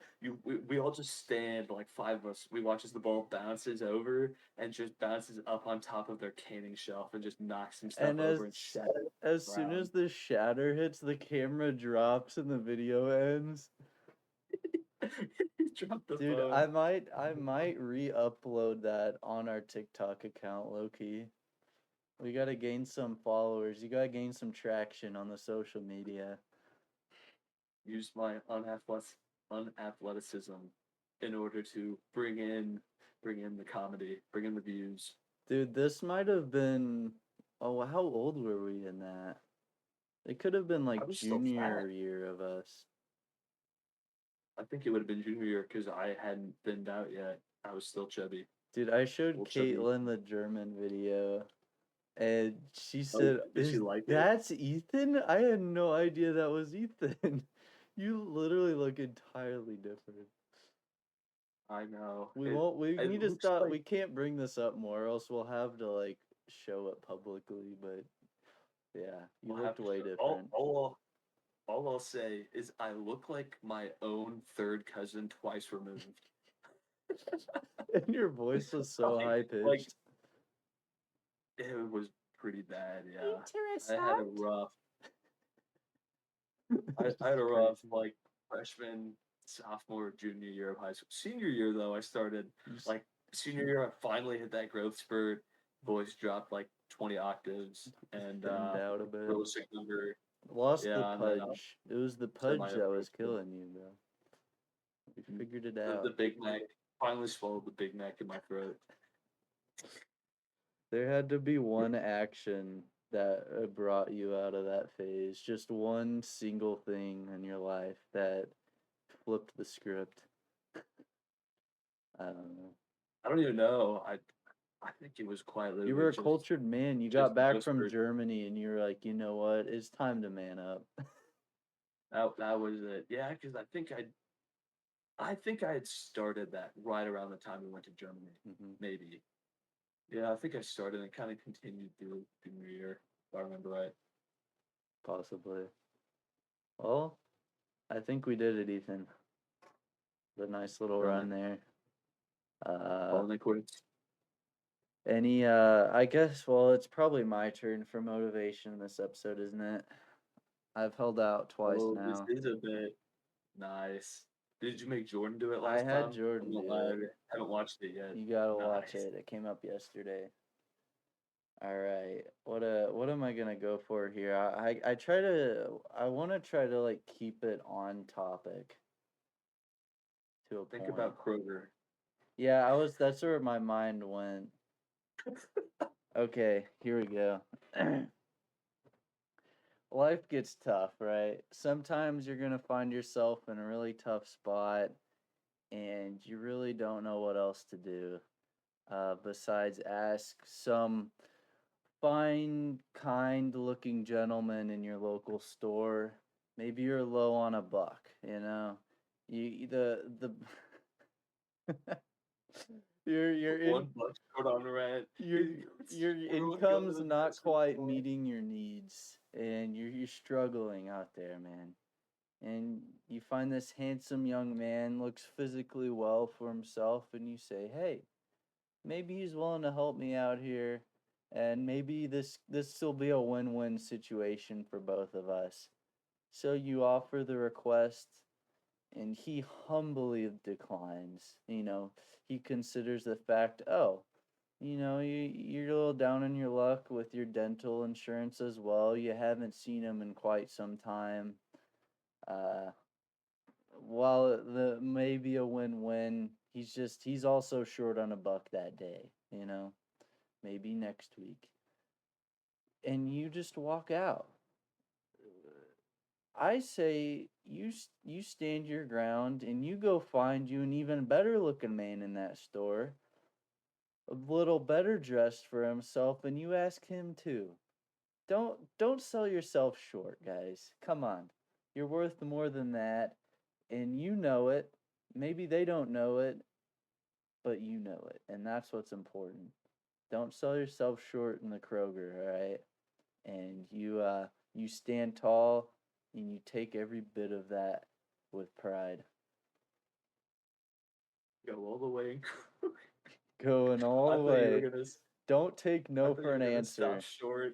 We all just stand like five of us. We watch as the ball bounces over and just bounces up on top of their canning shelf and just knocks some stuff And over and shatters as the soon ground. as the shatter hits, the camera drops and the video ends. He dropped the Dude, phone. I might re-upload that on our TikTok account, low key. We gotta gain some followers. You gotta gain some traction on the social media. Used my unathleticism in order to bring in the comedy, bring in the views. Dude, this might have been. Oh, how old were we in that? It could have been I like was still fat. junior year of us. I think it would have been junior year because I hadn't thinned out yet. I was still chubby, Dude, I showed little chubby. Caitlin the German video, and she Oh, said, did she like it? that's Ethan? I had no idea that was Ethan. You literally look entirely different. I know. We It won't, we it need to looks stop. like We can't bring this up more, or else we'll have to like show it publicly. But yeah, you we'll have looked to way show. different. All I'll say is I look like my own third cousin twice removed. And your voice was so high Like pitched. it was pretty bad. Yeah, I had a Interessant. rough. I Just had a rough crazy. like freshman, sophomore, junior year of high school. Senior year though, I started like senior year. I finally hit that growth spurt. Voice dropped like 20 octaves and Thinned out a bit. rose sick number. Lost the Yeah, and then pudge. It was the said my pudge own that was growth killing you, bro. We spurt. figured it The out. Big Mac finally swallowed the Big Mac in my throat. There had to be one action that brought you out of that phase. Just one single thing in your life that flipped the script. I don't know. I don't even know. I think it was quite You literally were a cultured man. You just got back just from for Germany and you were like, you know what? It's time to man up. that was it. Yeah, because I think I had started that right around the time we went to Germany. Hmm. Maybe. Yeah, I think I started and kind of continued through junior year, if I remember right. Possibly. Well, I think we did it, Ethan. The nice little Calling run it, there. Uh, calling it quits. I guess, well, it's probably my turn for motivation in this episode, isn't it? I've held out twice Oh, this now. is a bit nice. Did you make Jordan do it I last had time? Jordan I'm not do it. lying. Haven't watched it yet. You gotta watch Nice. it. It came up yesterday. All right. What am I gonna go for here? I want to try to like keep it on topic to a Think point. about Kroger. Yeah, that's where my mind went. Okay, here we go. Life gets tough, right? Sometimes you're gonna find yourself in a really tough spot and you really don't know what else to do besides ask some fine, kind looking gentleman in your local store. Maybe you're low on a buck, you know. The your in 1 buck short on rent. your your Everyone go to income's the not grocery quite store. meeting your needs, and you're struggling out there, man. And you find this handsome young man, looks physically well for himself, and you say, "Hey, maybe he's willing to help me out here, and maybe this will be a win-win situation for both of us." So you offer the request, and he humbly declines. He considers the fact, oh, you're a little down on your luck with your dental insurance as well. You haven't seen him in quite some time. Uh, while the maybe a win-win, he's also short on a buck that day. Maybe next week, and you just walk out. I say you stand your ground and you go find you an even better looking man in that store, a little better dressed for himself, and you ask him too. Don't sell yourself short, guys. Come on. You're worth more than that, and you know it. Maybe they don't know it, but you know it, and that's what's important. Don't sell yourself short in the Kroger, all right? And you stand tall and you take every bit of that with pride. Go all the way. Going all I the thought you were way. gonna. Don't take I no thought for you an were gonna stop answer. short.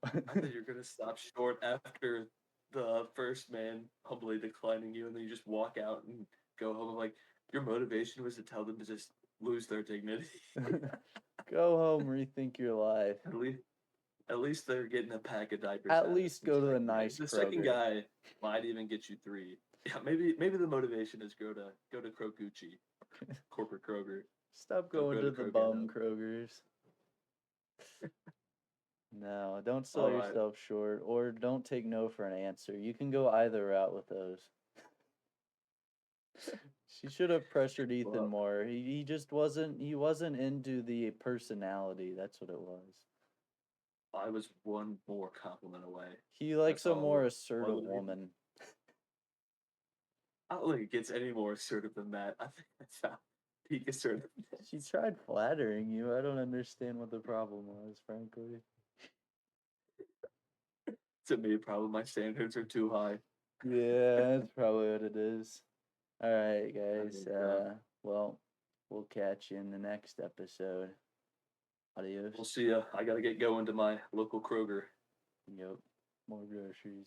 I thought you were gonna stop short after the first man humbly declining you, and then you just walk out and go home. Like your motivation was to tell them to just lose their dignity. Go home, rethink your life. at least, at least they're getting a pack of diapers At out of least the go to the second guy. nice The second Kroger. guy might even get you three. Yeah, maybe the motivation is go to Kroguchi, corporate Kroger. Stop Don't going go to to the Kroger bum though. Krogers. No, don't sell All right. yourself short, or don't take no for an answer. You can go either route with those. She should have pressured Ethan Well, more. He just wasn't into the personality. That's what it was. I was one more compliment away. He likes That's a all. more All I assertive would need. woman. I don't think it gets any more assertive than that. I think that's how peak She assertiveness. tried flattering you. I don't understand what the problem was, frankly. To me, probably my standards are too high. Yeah, that's probably what it is. All right, I guys. think Well, we'll catch you in the next episode. we'll Adios. see ya. I gotta get going to my local Kroger. Yep. More groceries.